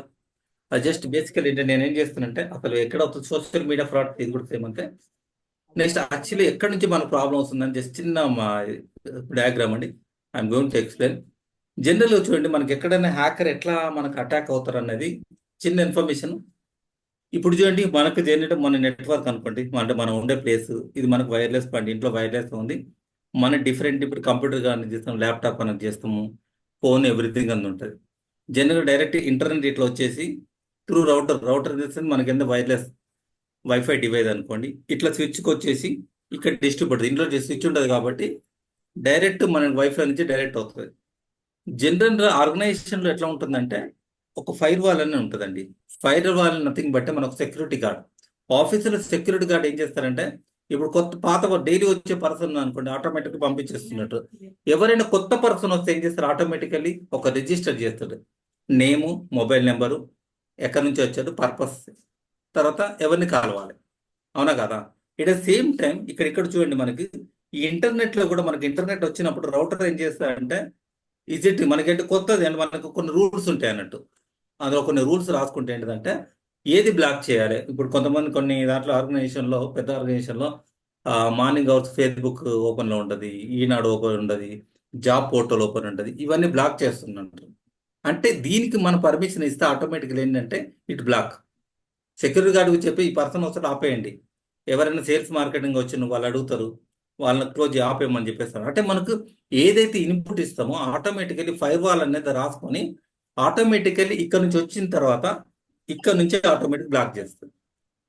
అది జస్ట్ బేసికల్ ఏంటంటే నేనేం చేస్తానంటే అసలు ఎక్కడ అవుతుంది సోషల్ మీడియా ఫ్రాడ్, ఇది కూడా సేమ్ అంతే. నెక్స్ట్ యాక్చువల్లీ ఎక్కడి నుంచి మనకు ప్రాబ్లం వస్తుందని జస్ట్ చిన్న మా డయాగ్రామ్ అండి, ఐఎమ్ గోయింగ్ టు ఎక్స్ప్లెయిన్. జనరల్గా చూడండి మనకి ఎక్కడైనా హ్యాకర్ ఎట్లా మనకు అటాక్ అవుతారు అనేది చిన్న ఇన్ఫర్మేషన్. ఇప్పుడు చూడండి మనకు ఏంటంటే మన నెట్వర్క్ అనుకోండి, అంటే మనం ఉండే ప్లేస్ ఇది మనకు వైర్లెస్ పండి, ఇంట్లో వైర్లెస్ ఉంది. మన డిఫరెంట్ ఇప్పుడు కంప్యూటర్ కనెక్ట్ చేస్తాం, ల్యాప్టాప్ కనెక్ట్ చేస్తాము, ఫోన్ ఎవ్రీథింగ్ అని ఉంటుంది. జనరల్గా డైరెక్ట్ ఇంటర్నెట్ ఇట్లా వచ్చేసి త్రూ రౌటర్ మనకి ఎంత వైర్లెస్ వైఫై డివైస్ అనుకోండి, ఇట్లా స్విచ్కి వచ్చేసి ఇక్కడ డిస్ట్రిబ్యూటర్ ఇంట్లో స్విచ్ ఉంటుంది కాబట్టి డైరెక్ట్ మన వైఫై నుంచి డైరెక్ట్ అవుతుంది. జనరల్ ఆర్గనైజేషన్లో ఎట్లా ఉంటుందంటే ఒక ఫైర్ వాల్ అని ఉంటుందండి. ఫైర్ వాల్ నథింగ్ బట్ మనకు సెక్యూరిటీ గార్డ్. ఆఫీసులో సెక్యూరిటీ గార్డ్ ఏం చేస్తారంటే ఇప్పుడు పాత డైలీ వచ్చే పర్సన్ అనుకోండి ఆటోమేటిక్గా పంపించేస్తున్నట్టు. ఎవరైనా కొత్త పర్సన్ వస్తే ఏం చేస్తారు, ఆటోమేటికల్లీ ఒక రిజిస్టర్ చేస్తాడు. నేము, మొబైల్ నెంబరు, ఎక్కడి నుంచి వచ్చాడు, పర్పస్, తర్వాత ఎవరిని కలవాలి. అవునా కదా? ఇట్ సేమ్ టైం ఇక్కడ చూడండి మనకి ఈ ఇంటర్నెట్లో కూడా మనకి ఇంటర్నెట్ వచ్చినప్పుడు రౌటర్ ఏం చేస్తారంటే మనకంటే కొత్తది అండ్ మనకు కొన్ని రూల్స్ ఉంటాయి అన్నట్టు. అందులో కొన్ని రూల్స్ రాసుకుంటే ఏంటంటే ఏది బ్లాక్ చేయాలి. ఇప్పుడు కొంతమంది కొన్ని దాంట్లో ఆర్గనైజేషన్లో పెద్ద ఆర్గనైజేషన్లో మార్నింగ్ అవర్స్ ఫేస్బుక్ ఓపెన్లో ఉంటుంది, ఈనాడు ఓపెన్ ఉంటుంది, జాబ్ పోర్టల్ ఓపెన్ ఉంటుంది, ఇవన్నీ బ్లాక్ చేస్తున్నట్టు. అంటే దీనికి మన పర్మిషన్ ఇస్తే ఆటోమేటిక్గా ఏంటంటే ఇట్ బ్లాక్. సెక్యూరిటీ గార్డుకి చెప్పి ఈ పర్సన్ వస్తాడు ఆపేయండి. ఎవరైనా సేల్స్ మార్కెటింగ్ వచ్చి వాళ్ళు అడుగుతారు, వాళ్ళని క్లోజ్ ఆపేయమని చెప్పేస్తారు. అంటే మనకు ఏదైతే ఇన్పుట్ ఇస్తామో ఆటోమేటికలీ ఫైర్ వాల్ అనేది రాసుకొని ఆటోమేటికలీ ఇక్కడ నుంచి వచ్చిన తర్వాత ఇక్కడ నుంచే ఆటోమేటిక్ బ్లాక్ చేస్తుంది.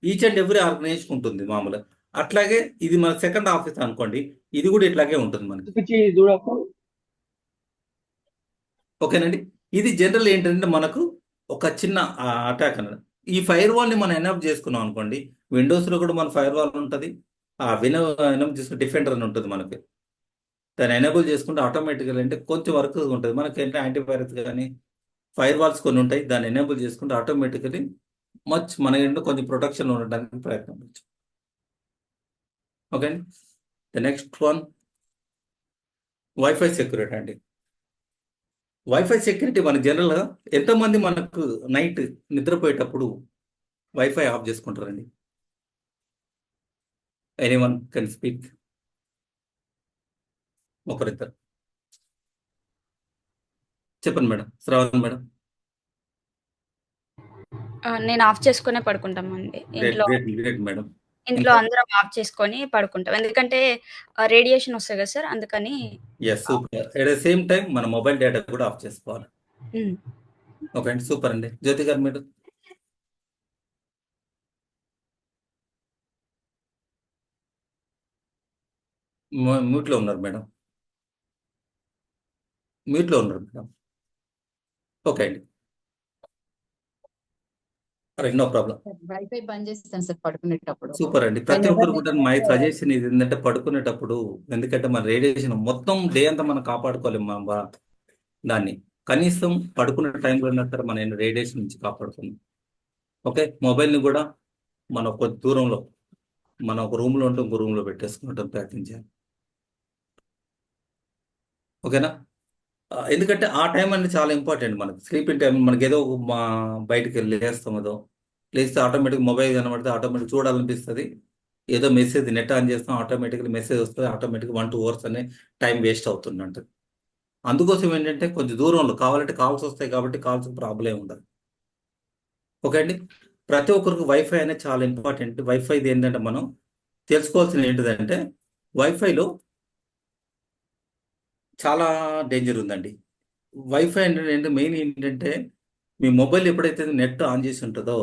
ఈచ్ అండ్ ఎవ్రీ ఆర్గనైజేషన్ ఉంటుంది మామూలుగా. అట్లాగే ఇది మన సెకండ్ ఆఫీస్ అనుకోండి, ఇది కూడా ఇట్లాగే ఉంటుంది మనకి. ఓకేనండి. ఇది జనరల్ ఏంటంటే మనకు ఒక చిన్న అటాక్ అన్నది. ఈ ఫైర్ వాల్ని మనం ఎనబ్ చేసుకున్నాం అనుకోండి, విండోస్లో కూడా మన ఫైర్ వాల్ ఉంటుంది, ఆ ఎనబ్ చేసుకుని డిఫెండర్ అని ఉంటుంది మనకి. దాన్ని ఎనేబుల్ చేసుకుంటే ఆటోమేటిక్గా అంటే కొంచెం వర్క్ ఉంటుంది మనకి. ఏంటంటే యాంటీవైరస్ కానీ ఫైర్ వాల్స్ కొన్ని ఉంటాయి, దాన్ని ఎనేబుల్ చేసుకుంటే ఆటోమేటికలీ మన ఏంటో కొంచెం ప్రొటెక్షన్ ఉండడానికి ప్రయత్నం చేయొచ్చు. ఓకే అండి. The next one wifi security అండి. వైఫై సెక్యూరిటీ మన జనరల్గా ఎంతమంది మనకు నైట్ నిద్రపోయేటప్పుడు వైఫై ఆఫ్ చేసుకుంటారండి? Anyone can speak? ఒకరిద్దరు చెప్పండి మేడం. శ్రావణ్ మేడం. నేను ఆఫ్ చేసుకునే పడుకుంటామండి. Great madam. ఇంట్లో అందరం ఆఫ్ చేసుకొని పడుకుంటాం. ఎందుకంటే రేడియేషన్ వస్తాయి కదా సార్, అందుకని. Super. At the same time మన మొబైల్ డేటా కూడా ఆఫ్ చేసుకోవాలి. ఓకే అండి, సూపర్ అండి. జ్యోతి గారు మీరు మ్యూట్లో ఉన్నారు మేడం. మ్యూట్లో ఉన్నారు మేడం. ఓకే అండి. Right, no problem. వైఫై బంద్ చేస్తాను సార్ పడుకునేటప్పుడు. సూపర్ అండి. ప్రతి ఒక్కరు కూడా మై సజెషన్ ఇది ఏంటంటే పడుకునేటప్పుడు, ఎందుకంటే మన రేడియేషన్ మొత్తం డే అంతా మనం కాపాడుకోలేము దాన్ని. కనీసం పడుకునే టైంలో ఏంటంటే మన రేడియేషన్ నుంచి కాపాడుకుందాం. ఓకే, మొబైల్ని కూడా మన కొద్ది దూరంలో, మనం ఒక రూమ్లో ఉంటే ఇంకో రూమ్లో పెట్టేసుకుంటాం ప్రయత్నించాలి. ఓకేనా? ఎందుకంటే ఆ టైం అనేది చాలా ఇంపార్టెంట్ మనకి. స్లీపింగ్ టైం మనకి ఏదో మా బయటకు వెళ్ళి లేస్తాం, ఏదో లేస్తే ఆటోమేటిక్ మొబైల్ కనబడితే ఆటోమేటిక్ చూడాలనిపిస్తుంది, ఏదో మెసేజ్ నెట్ ఆన్ చేస్తాం, ఆటోమేటిక్గా మెసేజ్ వస్తుంది, ఆటోమేటిక్ 1-2 hours అనే టైం వేస్ట్ అవుతుందంట. అందుకోసం ఏంటంటే కొంచెం దూరంలో కావాలంటే కాల్స్ వస్తాయి కాబట్టి కాల్స్ ప్రాబ్లం ఉండదు. ఓకే అండి, ప్రతి ఒక్కరికి వైఫై అనేది చాలా ఇంపార్టెంట్. వైఫైది ఏంటంటే మనం తెలుసుకోవాల్సింది ఏంటిదంటే వైఫైలో చాలా డేంజర్ ఉందండి. వైఫై ఏంటంటే మెయిన్ ఏంటంటే మీ మొబైల్ ఎప్పుడైతే నెట్ ఆన్ చేసి ఉంటుందో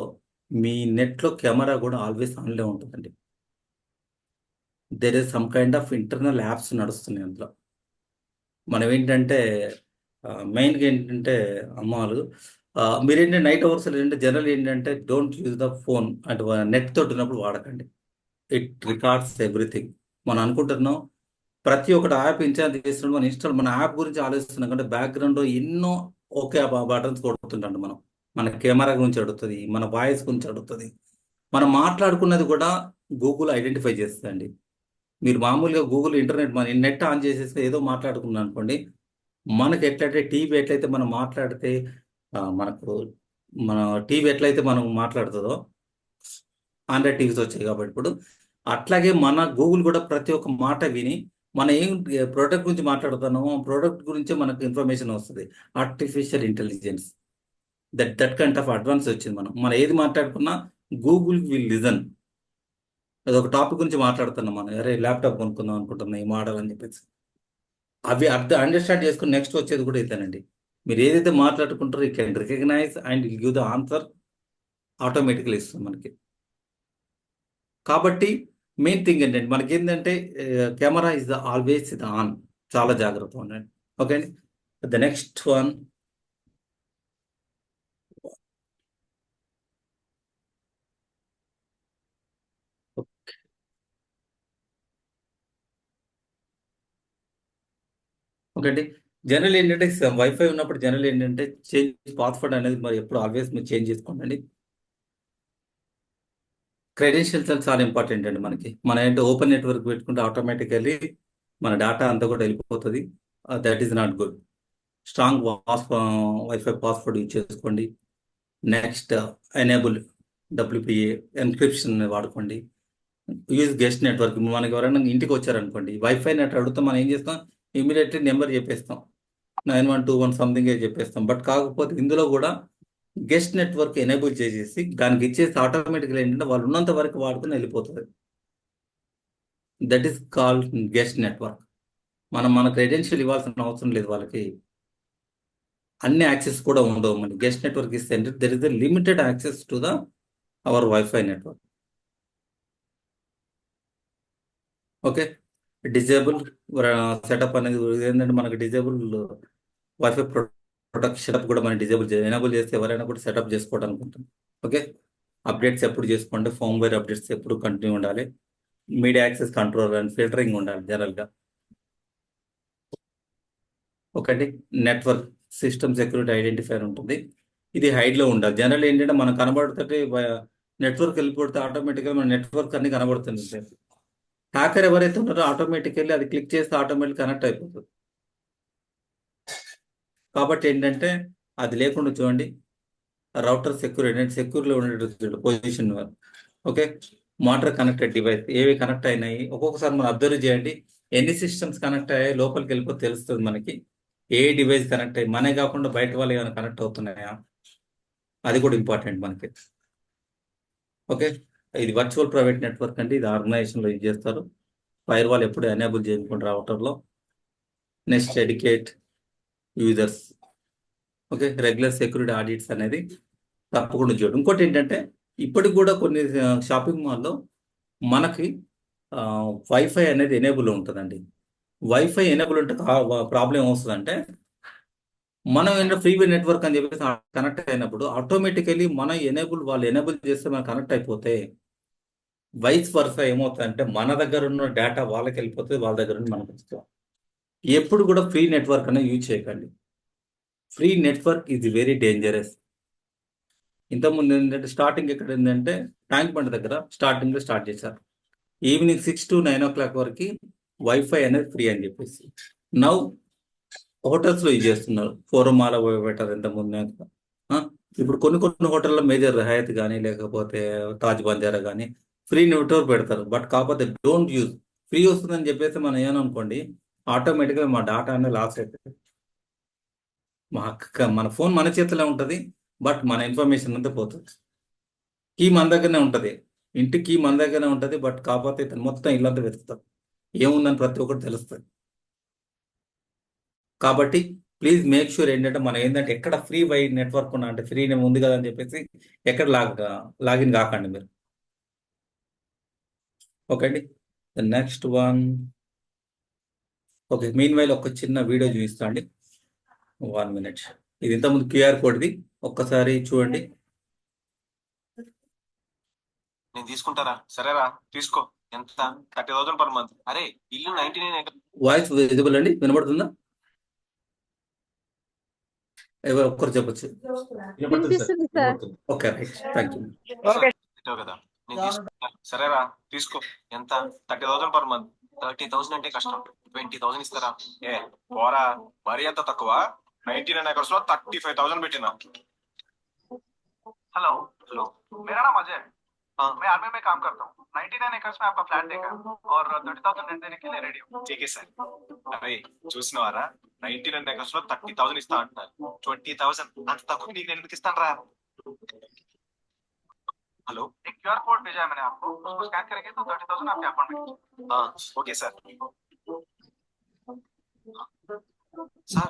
మీ నెట్లో కెమెరా కూడా ఆల్వేస్ ఆన్లో ఉంటుందండి. There is some kind of internal apps నడుస్తున్నాయి అందులో. మనం ఏంటంటే మెయిన్గా ఏంటంటే అమ్మాలు మీరేంటంటే నైట్ అవర్స్ ఏంటంటే జనరల్ ఏంటంటే డోంట్ యూజ్ ద ఫోన్ అంటే నెట్ తోటి ఉన్నప్పుడు వాడకండి. It records everything. మనం అనుకుంటున్నాం ప్రతి ఒక్కటి యాప్ ఇన్స్టాల్ చేస్తున్నాం, మన ఇన్స్టాల్ మన యాప్ గురించి ఆలోచిస్తున్నాం కంటే బ్యాక్గ్రౌండ్లో ఎన్నో ఓకే బటన్స్ కొడుతుంటాం. మన కెమెరా గురించి అడుగుతుంది, మన వాయిస్ గురించి అడుగుతుంది, మనం మాట్లాడుకున్నది కూడా గూగుల్ ఐడెంటిఫై చేస్తుందండి. మీరు మామూలుగా గూగుల్ ఇంటర్నెట్ మన నెట్ ఆన్ చేసేసి ఏదో మాట్లాడుకున్నాం అనుకోండి, మనకి ఎట్లయితే టీవీ ఎట్లయితే మనం మాట్లాడితే మనకు మన టీవీ ఎట్లయితే మనం మాట్లాడుతుందో ఆండ్రాయిడ్ టీవీస్ వచ్చాయి కాబట్టి ఇప్పుడు అట్లాగే మన గూగుల్ కూడా ప్రతి ఒక్క మాట విని మనం ఏం ప్రోడక్ట్ గురించి మాట్లాడుతున్నామో ప్రోడక్ట్ గురించే మనకు ఇన్ఫర్మేషన్ వస్తుంది. Artificial intelligence that kind of advance వచ్చింది. మనం ఏది మాట్లాడుకున్నా గూగుల్ విల్ లిజన్. అదొక టాపిక్ గురించి మాట్లాడుతున్నాం, మనం అరే ల్యాప్టాప్ కొనుక్కుందాం అనుకుంటున్నాం ఈ మోడల్ అని చెప్పేసి అవి అండర్స్టాండ్ చేసుకుని నెక్స్ట్ వచ్చేది కూడా ఇదేనండి. మీరు ఏదైతే మాట్లాడుకుంటారో you can recognize and will give the answer ఆటోమేటిక్గా ఇస్తుంది మనకి. కాబట్టి మెయిన్ థింగ్ ఏంటంటే మనకి ఏంటంటే camera is the always the on. చాలా జాగ్రత్తగా ఉండండి. ఓకే అండి, ద నెక్స్ట్ వన్ ఓకే అండి. జనరల్ ఏంటంటే వైఫై ఉన్నప్పుడు జనరల్ ఏంటంటే చేంజ్ పాస్వర్డ్ అనేది మరి ఎప్పుడు ఆల్వేస్ మీరు చేంజ్ చేసుకోండి. క్రెడెన్షియల్స్ చాలా ఇంపార్టెంట్ అండి మనకి. మన ఏంటంటే ఓపెన్ నెట్వర్క్ పెట్టుకుంటే ఆటోమేటికల్లీ మన డేటా అంతా కూడా వెళ్ళిపోతుంది. That is not good. Strong wifi password use చేసుకోండి. నెక్స్ట్ ఎనేబుల్ WPA ఎన్క్రిప్షన్ వాడుకోండి. Use guest network. మనకి ఎవరైనా ఇంటికి వచ్చారనుకోండి వైఫై నెట్ అడిగితే మనం ఏం చేస్తాం, ఇమీడియట్లీ నెంబర్ చెప్పేస్తాం, 9121 సంథింగ్ చెప్పేస్తాం. బట్ కాకపోతే ఇందులో కూడా గెస్ట్ నెట్వర్క్ ఎనేబుల్ చేసేసి దానికి ఇచ్చేసి ఆటోమేటిక్గా ఏంటంటే వాళ్ళు ఉన్నంత వరకు వాడుకుని వెళ్ళిపోతుంది. That is called guest network. మన క్రెడెన్షియల్ ఇవ్వాల్సిన అవసరం లేదు వాళ్ళకి. అన్ని యాక్సెస్ కూడా ఉండవు. మన గెస్ట్ నెట్వర్క్ ఇస్తే there is the limited access to the our wifi network. Okay, disable setup అనేది ఏంటంటే మనకి డిజేబుల్ వైఫై ప్రొటెక్ట్ సెటప్ కూడా మనం ఎనేబుల్ చేస్తే ఎవరైనా కూడా సెటప్ చేసుకోవడం అనుకుంటాం. ఓకే, అప్డేట్స్ ఎప్పుడు చేసుకోండి, ఫార్మ్వేర్ అప్డేట్స్ ఎప్పుడు కంటిన్యూ ఉండాలి, media access control and filtering ఉండాలి జనరల్గా. ఒకటి నెట్వర్క్ సిస్టమ్ సెక్యూరిటీ ఐడెంటిఫైర్ ఉంటుంది, ఇది హైడ్లో ఉండాలి. జనరల్ ఏంటంటే మనం కనబడుతుంటే నెట్వర్క్ వెళ్ళిపోతే ఆటోమేటిక్గా మన నెట్వర్క్ అన్ని కనబడుతుంది. హ్యాకర్ ఎవరైతే ఉన్నారో ఆటోమేటికల్లీ అది క్లిక్ చేస్తే ఆటోమేటిక్ కనెక్ట్ అయిపోతుంది. కాబట్టి ఏంటంటే అది లేకుండా చూడండి. రౌటర్ సెక్యూర్లో ఉండే position. Okay, motor connected device ఏవి కనెక్ట్ అయినాయి ఒక్కొక్కసారి మనం అబ్జర్వ్ చేయండి. ఎన్ని సిస్టమ్స్ కనెక్ట్ అయ్యాయి లోపలికి వెళ్ళిపోతే తెలుస్తుంది మనకి. ఏ డివైస్ కనెక్ట్ అయ్యి మనే కాకుండా బయట వాళ్ళు ఏమైనా కనెక్ట్ అవుతున్నాయా, అది కూడా ఇంపార్టెంట్ మనకి. ఓకే, ఇది వర్చువల్ ప్రైవేట్ నెట్వర్క్ అండి, ఇది ఆర్గనైజేషన్లో యూజ్ చేస్తారు. ఫైర్ వాల్ ఎప్పుడు ఎనేబుల్ చేయకుండా రౌటర్లో. Next educate users. Okay, regular security audits అనేది తప్పకుండా చూడండి. ఇంకోటి ఏంటంటే ఇప్పటికి కూడా కొన్ని షాపింగ్ మాల్లో మనకి వైఫై అనేది ఎనేబుల్ ఉంటుందండి. వైఫై ఎనేబుల్ ఉంటే ప్రాబ్లం ఏమొస్తుందంటే మనం ఏంటంటే ఫ్రీవే నెట్వర్క్ అని చెప్పేసి కనెక్ట్ అయినప్పుడు ఆటోమేటికలీ మనం వాళ్ళు ఎనేబుల్ చేస్తే మనం కనెక్ట్ అయిపోతే వైస్ వర్సా ఏమవుతుందంటే మన దగ్గర ఉన్న డేటా వాళ్ళకి వెళ్ళిపోతుంది, వాళ్ళ దగ్గర నుండి మనకు వస్తాం. ఎప్పుడు కూడా ఫ్రీ నెట్వర్క్ అనేది యూజ్ చేయకండి. Free network is very dangerous. ఇంతకుముందు ఏంటంటే స్టార్టింగ్ ఎక్కడ ఏంటంటే ట్యాంక్ బండ్ దగ్గర స్టార్టింగ్లో స్టార్ట్ చేశారు. ఈవినింగ్ 6 to 9 o'clock వరకు వైఫై అనేది ఫ్రీ అని చెప్పేసి నౌ హోటల్స్లో యూజ్ చేస్తున్నారు. ఫోరమాల పెట్టారు ఇంతకుముందు. ఇప్పుడు కొన్ని హోటల్లో మేజర్ హయత్ కానీ లేకపోతే తాజ్ బంజారా కానీ ఫ్రీ నెట్వర్క్ పెడతారు. బట్ కాకపోతే డోంట్ యూజ్. ఫ్రీ వస్తుందని చెప్పేసి మనం ఏమనుకోండి ఆటోమేటిక్గా మా డాటా అనేది లాస్ అవుతుంది. మన ఫోన్ మన చేతిలో ఉంటుంది, బట్ మన ఇన్ఫర్మేషన్ అంతా పోతుంది. కీ మన దగ్గరనే ఉంటుంది, ఇంటి కీ మన దగ్గరనే ఉంటుంది, బట్ కాకపోతే ఇతను మొత్తం ఇల్లంతా వెతుకుతాం, ఏముందని ప్రతి ఒక్కటి తెలుస్తుంది. కాబట్టి ప్లీజ్ మేక్ షూర్ ఏంటంటే మనం ఏంటంటే ఎక్కడ ఫ్రీ వై నెట్వర్క్ ఉన్నా అంటే ఫ్రీ ఉంది కదా అని చెప్పేసి ఎక్కడ లాగిన్ కాకండి మీరు. ఓకే అండి. Next one. Okay, mean while ఒక చిన్న వీడియో చూపిస్తా అండి, 1 minute. ఇది ఇంతకుముందు క్యూఆర్ కోడ్ది, ఒక్కసారి చూడండి. నేను తీసుకుంటారా? సరేరా తీసుకో. ఎంత? 30,000 per month. అరే ఇల్లు 99 acres. వాయిస్ విజిబుల్ అండి, వినబడుతుందా? ఎవరు ఒక్కరు చెప్పచ్చు. వినిపిస్తుంది sir. Okay, right, thank you. పెట్టావు కదా, నేను తీసుకుంటా. సరేరా తీసుకో. ఎంత? 30,000 per month. 30,000 అంటే కష్టం. 20,000 ఇస్తారా? ఏ పోరా, మరీ అంత తక్కువ. 99 acres లో 35,000 పెట్టినా. हेलो हेलो, मेरा नाम अजय है। मैं आर्मी में काम करता हूँ। 99 एकर्स में आपका फ्लैट देखा और 30,000 रेंट देने के लिए रेडी हूँ। ठीक है सर. అరే చూసినవారా, 99 acres లో 30,000 ఇస్తా అంటున్నారు. 20,000 అంత తక్కువ నీకు నేను ఎందుకు ఇస్తాను రా? हेलो, एक क्यूआर कोड भेजा है मैंने आपको, उसको स्कैन करेंगे तो 30,000 आपके अकाउंट में। हाँ ओके सर. सर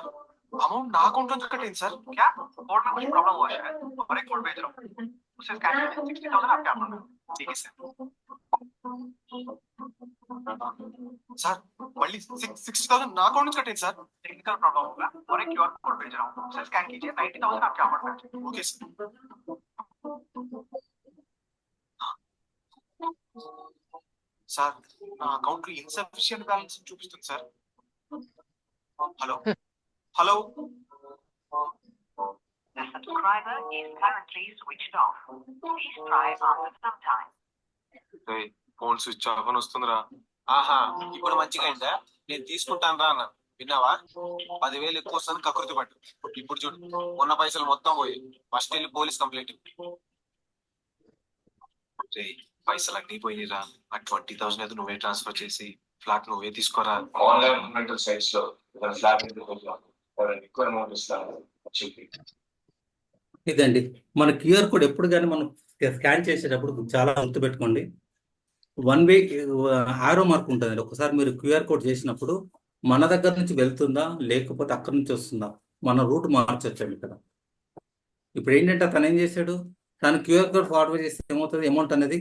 अमाउंट ना अकाउंट में कटेंगे सर. क्या कोड में कुछ प्रॉब्लम हुआ शायद, और एक कोड भेज रहा हूँ, उसे स्कैन कीजिए, 60,000 आपके अकाउंट में। ठीक है सर. सर మళ్ళీ 60,000 నా అకౌంట్ నుంచి కట్టేది సార్. टेक्निकल प्रॉब्लम होगा, और एक क्यूआर कोड भेज रहा हूँ, उसे स्कैन कीजिए, 90,000 आपके अकाउंट में। Okay sir. సార్ నా అకౌంట్ లో ఇన్సఫిషియెంట్ బ్యాలెన్స్ చూపిస్తుంది sir. Hello hello. The subscriber is currently switched off. Please try after some time. Phone switch off అని వస్తుందిరా. ఆహా ఇప్పుడు మంచిగా అయిందా? నేను తీసుకుంటాను రా అన్న, విన్నావా? 10,000 ఎక్కువ వస్తుంది కకృతి పట్టు. ఇప్పుడు చూడు, ఉన్న పైసలు మొత్తం పోయి. ఫస్ట్ వెళ్ళి పోలీస్ కంప్లైంట్. పైసలు అన్నీ పోయినరా. ఆ 20,000 ఏదో నువ్వే ట్రాన్స్ఫర్ చేసి ఫ్లాట్ నువ్వే తీసుకోరా. ఆన్లైన్ రెంటల్ సైట్స్ లో ఫ్లాట్ ఎక్కువ అమౌంట్ ఇస్తాను. ఇదండి మన క్యూఆర్ కోడ్. ఎప్పుడు కానీ మనం స్కాన్ చేసేటప్పుడు చాలా గుర్తుపెట్టుకోండి, 1 way ఆరో మార్క్ ఉంటుంది. ఒకసారి మీరు క్యూఆర్ కోడ్ చేసినప్పుడు మన దగ్గర నుంచి వెళ్తుందా లేకపోతే అక్కడి నుంచి వస్తుందా, మన రూట్ మార్చొచ్చండి ఇక్కడ. ఇప్పుడు ఏంటంటే తను ఏం చేశాడు, తను క్యూఆర్ కోడ్ ఫార్వర్డ్ చేస్తే ఏమవుతుంది, అమౌంట్ అనేది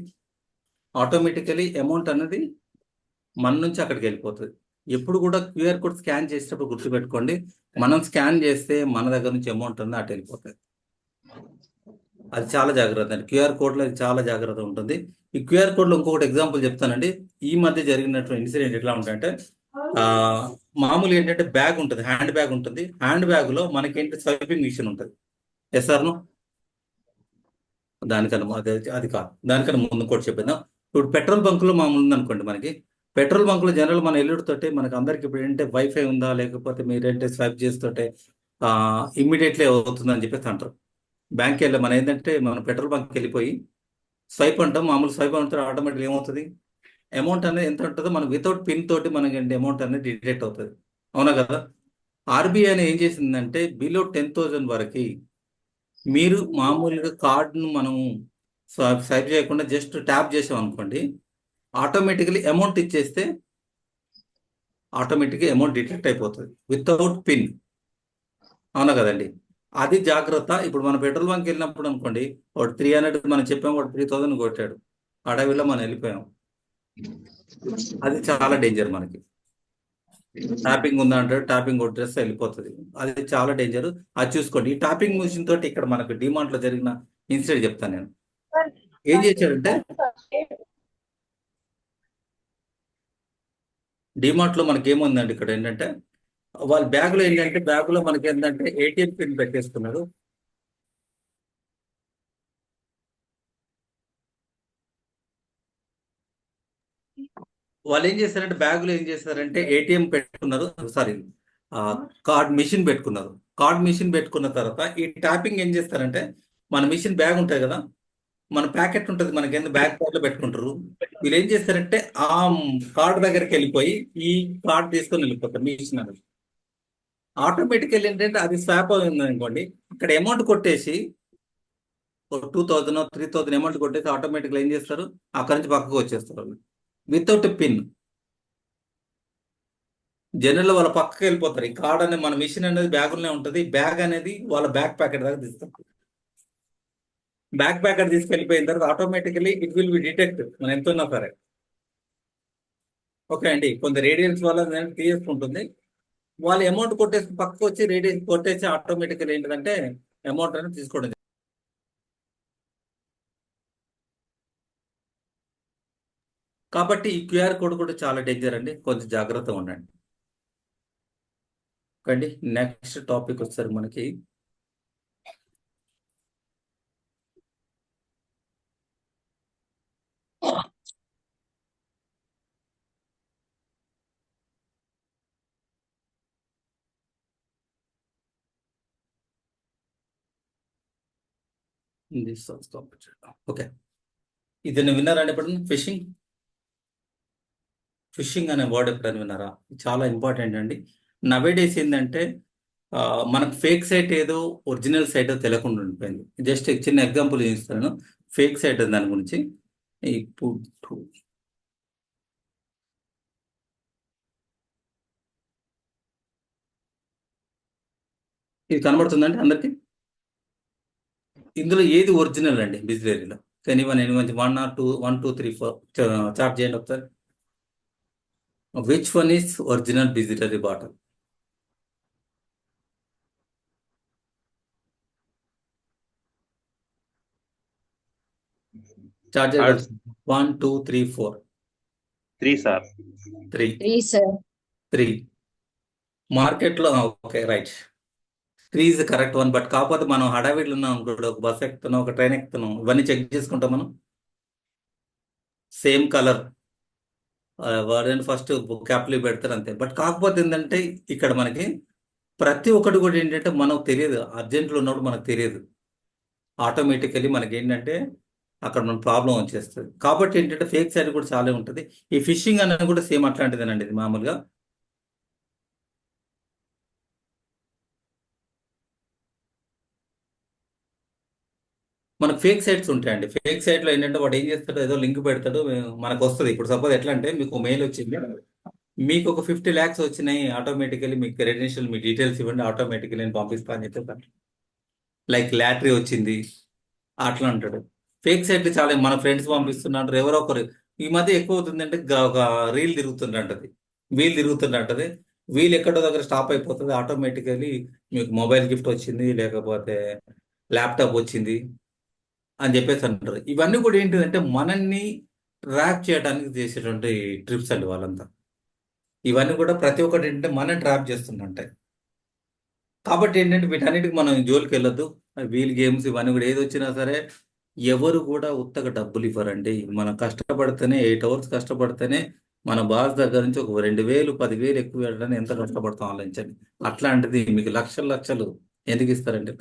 ఆటోమేటికలీ అమౌంట్ అనేది మన నుంచి అక్కడికి వెళ్ళిపోతుంది. ఎప్పుడు కూడా క్యూఆర్ కోడ్ స్కాన్ చేసేటప్పుడు గుర్తుపెట్టుకోండి, మనం స్కాన్ చేస్తే మన దగ్గర నుంచి అమౌంట్ అనేది అటు వెళ్ళిపోతుంది. అది చాలా జాగ్రత్త అండి. క్యూఆర్ కోడ్లో అది చాలా జాగ్రత్త ఉంటుంది. ఈ క్యూఆర్ కోడ్లో ఇంకొకటి ఎగ్జాంపుల్ చెప్తానండి. ఈ మధ్య జరిగినటువంటి ఇన్సిడెంట్ ఎట్లా ఉంటాయంటే, మామూలుగా ఏంటంటే బ్యాగ్ ఉంటుంది, హ్యాండ్ బ్యాగ్ ఉంటుంది. హ్యాండ్ బ్యాగ్లో మనకేంటి స్వైపింగ్ మిషన్ ఉంటుంది. ఎస్ఆర్ను దానికన్నా అది కాదు, దానికన్నా ముందు కూడా చెప్పేద్దాం. ఇప్పుడు పెట్రోల్ బంకులో మామూలు ఉందనుకోండి, మనకి పెట్రోల్ బంకులో జనరల్ మన ఎల్లుడితోటే మనకి అందరికి ఇప్పుడు ఏంటంటే వైఫై ఉందా లేకపోతే మీరేంటే స్వైప్ చేస్తుంటే ఇమ్మీడియట్లీ అవుతుందని చెప్పేసి అంటారు. బ్యాంక్కి వెళ్ళి మనం ఏంటంటే మన పెట్రోల్ బంక్కి వెళ్ళిపోయి స్వైప్ అంటాం, మామూలు స్వైప్ అంటే ఆటోమేటిక్ ఏమవుతుంది, అమౌంట్ అనేది ఎంత ఉంటుందో మనం వితౌట్ పిన్ తోటి మనకి అమౌంట్ అనేది డిటెక్ట్ అవుతుంది. అవునా కదా? ఆర్బీఐ అనేది ఏం చేసిందంటే బిలో 10,000 వరకు మీరు మామూలుగా కార్డును మనము స్వైప్ చేయకుండా జస్ట్ ట్యాప్ చేసాం అనుకోండి, ఆటోమేటికలీ అమౌంట్ ఇచ్చేస్తే ఆటోమేటిక్గా అమౌంట్ డిటెక్ట్ అయిపోతుంది వితౌట్ పిన్. అవునా కదండి? అది జాగ్రత్త. ఇప్పుడు మన పెట్రోల్ బంక్ వెళ్ళినప్పుడు అనుకోండి, వాడు 300 మనం చెప్పాము, వాడు 3,000 కొట్టాడు, అడవిలో మనం వెళ్ళిపోయాం. అది చాలా డేంజర్ మనకి. ట్యాపింగ్ ఉందా అంటారు, ట్యాపింగ్ కొట్టేస్తే వెళ్ళిపోతుంది. అది చాలా డేంజర్. అది చూసుకోండి. ఈ ట్యాపింగ్ మిషన్ తోటి ఇక్కడ మనకు డిమాండ్ లో జరిగిన ఇన్సిడెంట్ చెప్తాను నేను. ఏం చేశాడంటే డిమార్ట్ లో మనకి ఏముందండి ఇక్కడ ఏంటంటే వాళ్ళ బ్యాగ్ లో ఏంటంటే బ్యాగ్ లో మనకి ఏంటంటే ఏటీఎం పిన్ పెట్టేసుకున్నారు. వాళ్ళు ఏం చేశారంటే బ్యాగ్ లో ఏం చేశారంటే ఏటీఎం పెట్టుకున్నారు, సారీ కార్డ్ మిషన్ పెట్టుకున్నారు. కార్డ్ మిషన్ పెట్టుకున్న తర్వాత ఈ ట్యాపింగ్ ఏం చేస్తారంటే మన మిషన్ బ్యాగ్ ఉంటుంది కదా, మన ప్యాకెట్ ఉంటుంది మనకి ఎందుకు బ్యాగ్ ప్యాకెట్ లో పెట్టుకుంటారు. వీళ్ళు ఏం చేస్తారంటే ఆ కార్డ్ దగ్గరికి వెళ్ళిపోయి ఈ కార్డ్ తీసుకొని వెళ్ళిపోతారు మిషన్ అనేది. ఆటోమేటికల్ ఏంటంటే అది స్వాప్ అయింది అనుకోండి, ఇక్కడ అమౌంట్ కొట్టేసి 2000 3000 అమౌంట్ కొట్టేసి ఆటోమేటిక్గా ఏం చేస్తారు, అక్కడి నుంచి పక్కకు వచ్చేస్తారు వాళ్ళు వితౌట్ పిన్. జనరల్ వాళ్ళ పక్కకి వెళ్ళిపోతారు. ఈ కార్డ్ అనేది మన మిషన్ అనేది బ్యాగులోనే ఉంటుంది. బ్యాగ్ అనేది వాళ్ళ బ్యాక్ ప్యాకెట్ దాకా తీస్తారు. బ్యాక్ ప్యాకెట్ తీసుకెళ్ళిపోయిన తర్వాత automatically it will be detect మనం ఎంత ఉన్నా సరే. ఓకే అండి, కొంత రేడియన్స్ వల్ల తీసుకుంటుంది. వాళ్ళు అమౌంట్ కొట్టేసి పక్కకు వచ్చి రేడియన్స్ కొట్టేసి ఆటోమేటికల్ ఏంటంటే అమౌంట్ అనేది తీసుకోవడం. కాబట్టి ఈ క్యూఆర్ కోడ్ కూడా చాలా డేంజర్ అండి, కొంచెం జాగ్రత్తగా ఉండండి. ఓకే, నెక్స్ట్ టాపిక్ వచ్చారు మనకి ఓకే. ఇది విన్నారండి ఎప్పుడన్నా? ఫిషింగ్ అనే వర్డ్ ఎప్పుడైనా విన్నారా? చాలా ఇంపార్టెంట్ అండి. నవేడేస్ ఏంటంటే మనకు ఫేక్ సైట్ ఏదో ఒరిజినల్ సైట్ తెలియకుండా ఉండిపోయింది. జస్ట్ చిన్న ఎగ్జాంపుల్ చూపిస్తాను ఫేక్ సైట్ దాని గురించి. ఇప్పుడు ఇది కనబడుతుందండి అందరికి? ఇందులో ఏది ఒరిజినల్ అండి బిజిలరీలో? ఎనీవన్ 1 or 2, 1 2 3 4 చార్ట్ చేయండి ఒకసారి. Which one is original Bisleri bottle? Chart చేయండి. 1 2 3 4. 3 sir. 3 మార్కెట్లో. Okay, right. 3 is the correct one. But కాకపోతే మనం హడావిడిలో ఉన్నాం అనుకోండి, ఒక బస్ ఎక్కుతున్నాం, ఒక ట్రైన్ ఎక్కుతున్నాం, ఇవన్నీ చెక్ చేసుకుంటాం మనం. సేమ్ కలర్ వాడని ఫస్ట్ క్యాప్లు పెడతారు అంతే. బట్ కాకపోతే ఏంటంటే ఇక్కడ మనకి ప్రతి ఒక్కటి కూడా ఏంటంటే మనకు తెలియదు, అర్జెంట్లో ఉన్నప్పుడు మనకు తెలియదు. ఆటోమేటికలీ మనకి ఏంటంటే అక్కడ మన ప్రాబ్లం వచ్చేస్తుంది. కాబట్టి ఏంటంటే ఫేక్ సైడ్ కూడా చాలా ఉంటుంది. ఈ ఫిషింగ్ అనేది కూడా సేమ్ అట్లాంటిదేనండి. ఇది మామూలుగా మనకు ఫేక్ సైట్స్ ఉంటాయండి. ఫేక్ సైట్లో ఏంటంటే వాడు ఏం చేస్తాడు, ఏదో లింక్ పెడతాడు, మనకు వస్తుంది. ఇప్పుడు సపోజ్ ఎట్లా అంటే మీకు మెయిల్ వచ్చింది, మీకు ఒక 50 lakhs వచ్చినాయి, ఆటోమేటికలీ మీకు క్రెడెన్షియల్ మీ డీటెయిల్స్ ఇవ్వండి, ఆటోమేటికలీ నేను పంపిస్తాను అని చెప్పేస్తాను. లైక్ లాటరీ వచ్చింది అట్లా అంటాడు. ఫేక్ సైట్లు చాలా మన ఫ్రెండ్స్ పంపిస్తున్నారు. ఎవరో ఒకరు ఈ మధ్య ఎక్కువ అవుతుందంటే ఒక రీల్ తిరుగుతుంటది, వీల్ తిరుగుతుంటది. వీల్ ఎక్కడో దగ్గర స్టాప్ అయిపోతుంది. ఆటోమేటికలీ మీకు మొబైల్ గిఫ్ట్ వచ్చింది, లేకపోతే ల్యాప్టాప్ వచ్చింది అని చెప్పేసి అంటారు. ఇవన్నీ కూడా ఏంటిదంటే మనల్ని ట్రాప్ చేయడానికి చేసేటువంటి ట్రిప్స్ అండి వాళ్ళంతా. ఇవన్నీ కూడా ప్రతి ఒక్కటి ఏంటంటే మనం ట్రాప్ చేస్తుంటాయి. కాబట్టి ఏంటంటే వీటన్నిటికి మనం జోలికి వెళ్ళొద్దు. వీల్ గేమ్స్ ఇవన్నీ కూడా ఏది వచ్చినా సరే ఎవరు కూడా ఉత్తగా డబ్బులు ఇవ్వరండి. మనం కష్టపడితేనే 8 hours కష్టపడితేనే మన బాస్ దగ్గర నుంచి ఒక 2000 10,000 ఎక్కువ వెళ్ళడానికి ఎంత కష్టపడతాం ఆలోచించండి. అట్లాంటిది మీకు లక్షలు ఎందుకు ఇస్తారండి?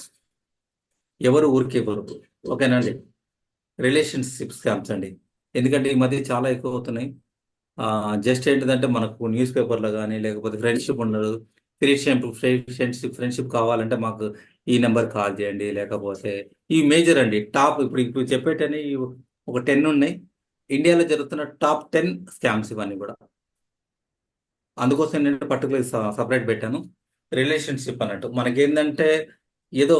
ఎవరు ఊరికే ఇవ్వరు. ఓకేనండి. రిలేషన్షిప్ స్కామ్స్ అండి, ఎందుకంటే ఈ మధ్య చాలా ఎక్కువ అవుతున్నాయి. జస్ట్ ఏంటిదంటే మనకు న్యూస్ పేపర్లో కానీ లేకపోతే ఫ్రెండ్షిప్ ఉండదు. ఫ్రెండ్షిప్ కావాలంటే మాకు ఈ నెంబర్ కాల్ చేయండి, లేకపోతే ఈ మేజర్ అండి టాప్ ఇప్పుడు చెప్పేటని ఒక 10 ఉన్నాయి ఇండియాలో జరుగుతున్న టాప్ 10 స్కామ్స్ ఇవన్నీ కూడా. అందుకోసం నేను పర్టికులర్ సపరేట్ పెట్టాను. రిలేషన్షిప్ అన్నట్టు మనకేంటంటే ఏదో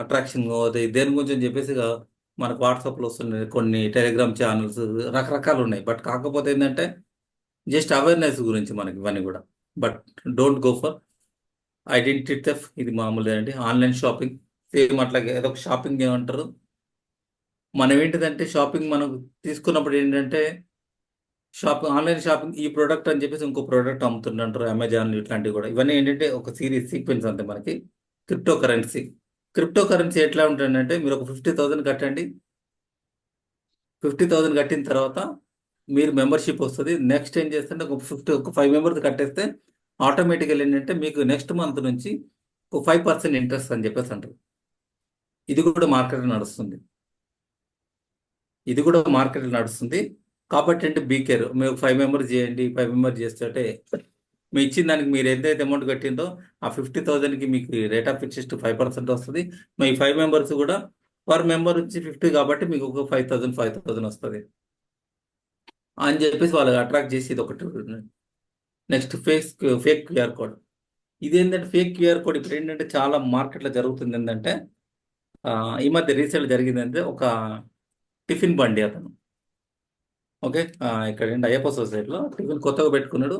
అట్రాక్షన్ దేని గురించి అని చెప్పేసి మనకు వాట్సాప్లో వస్తున్నాయి, కొన్ని టెలిగ్రామ్ ఛానల్స్ రకరకాలు ఉన్నాయి. బట్ కాకపోతే ఏంటంటే జస్ట్ అవేర్నెస్ గురించి మనకి ఇవన్నీ కూడా but don't go for identity theft. ఇది మామూలుగా అండి. ఆన్లైన్ షాపింగ్ సేమ్ అట్లాగే ఏదో ఒక షాపింగ్ ఏమంటారు. మనం ఏంటిదంటే షాపింగ్ మనం తీసుకున్నప్పుడు ఏంటంటే ఆన్లైన్ షాపింగ్ ఈ ప్రోడక్ట్ అని చెప్పేసి ఇంకో ప్రోడక్ట్ అమ్ముతుంటారు అమెజాన్ ఇట్లాంటివి కూడా. ఇవన్నీ ఏంటంటే ఒక సిరీస్ సీక్వెన్స్ అంతే మనకి. క్రిప్టో కరెన్సీ ఎట్లా ఉంటుందంటే మీరు ఒక 50,000 కట్టండి. 50,000 కట్టిన తర్వాత మీరు మెంబర్షిప్ వస్తుంది. నెక్స్ట్ ఏం చేస్తుంటే ఒక 5 మెంబర్స్ కట్టేస్తే ఆటోమేటికల్ ఏంటంటే మీకు నెక్స్ట్ మంత్ నుంచి ఒక 5% ఇంట్రెస్ట్ అని చెప్పేసి అంటారు. ఇది కూడా మార్కెట్ నడుస్తుంది. కాబట్టి అంటే బీ కేర్. మీరు 5 మెంబర్స్ చేయండి. 5 మెంబర్స్ చేస్తుంటే మీ ఇచ్చిన దానికి మీరు ఎంతైతే అమౌంట్ కట్టిందో ఆ 50,000కి మీకు రేట్ ఆఫ్ ఇంట్రెస్ట్ 5% వస్తుంది. మీ 5 మెంబర్స్ కూడా పర్ మెంబర్ వచ్చి 50 కాబట్టి మీకు ఒక 5,000 వస్తుంది అని చెప్పేసి వాళ్ళకి అట్రాక్ట్ చేసి ఇది ఒకటి. Next fake QR code. ఇదేంటంటే ఫేక్ క్యూఆర్ కోడ్ ఇప్పుడు ఏంటంటే చాలా మార్కెట్లో జరుగుతుంది. ఏంటంటే ఈ మధ్య రీసెంట్ జరిగింది అంటే ఒక టిఫిన్ బండి అతను ఓకే ఇక్కడ ఏంటి అయ్యప్ప సొసైటీలో టిఫిన్ కొత్తగా పెట్టుకున్నాడు.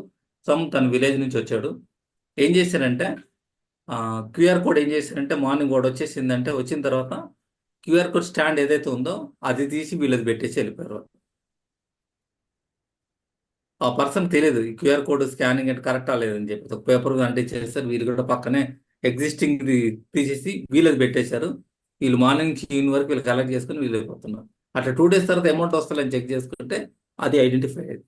తన విలేజ్ నుంచి వచ్చాడు. ఏం చేశారంటే క్యూఆర్ కోడ్ ఏం చేశారంటే మార్నింగ్ వాడు వచ్చేసిందంటే వచ్చిన తర్వాత క్యూఆర్ కోడ్ స్టాండ్ ఏదైతే ఉందో అది తీసి వీళ్ళది పెట్టేసి వెళ్ళిపోయారు. ఆ పర్సన్ తెలియదు ఈ క్యూఆర్ కోడ్ స్కానింగ్ అంటే కరెక్టా లేదని చెప్పి ఒక పేపర్ అంటించేస్తారు. వీళ్ళు కూడా పక్కనే ఎగ్జిస్టింగ్ తీసేసి వీళ్ళది పెట్టేశారు. వీళ్ళు మార్నింగ్ నుంచి ఈవినింగ్ వరకు వీళ్ళు కలెక్ట్ చేసుకుని వీళ్ళు వెళ్ళిపోతున్నారు. అట్లా 2 days తర్వాత అమౌంట్ వస్తుందని చెక్ చేసుకుంటే అది ఐడెంటిఫై అయ్యేది.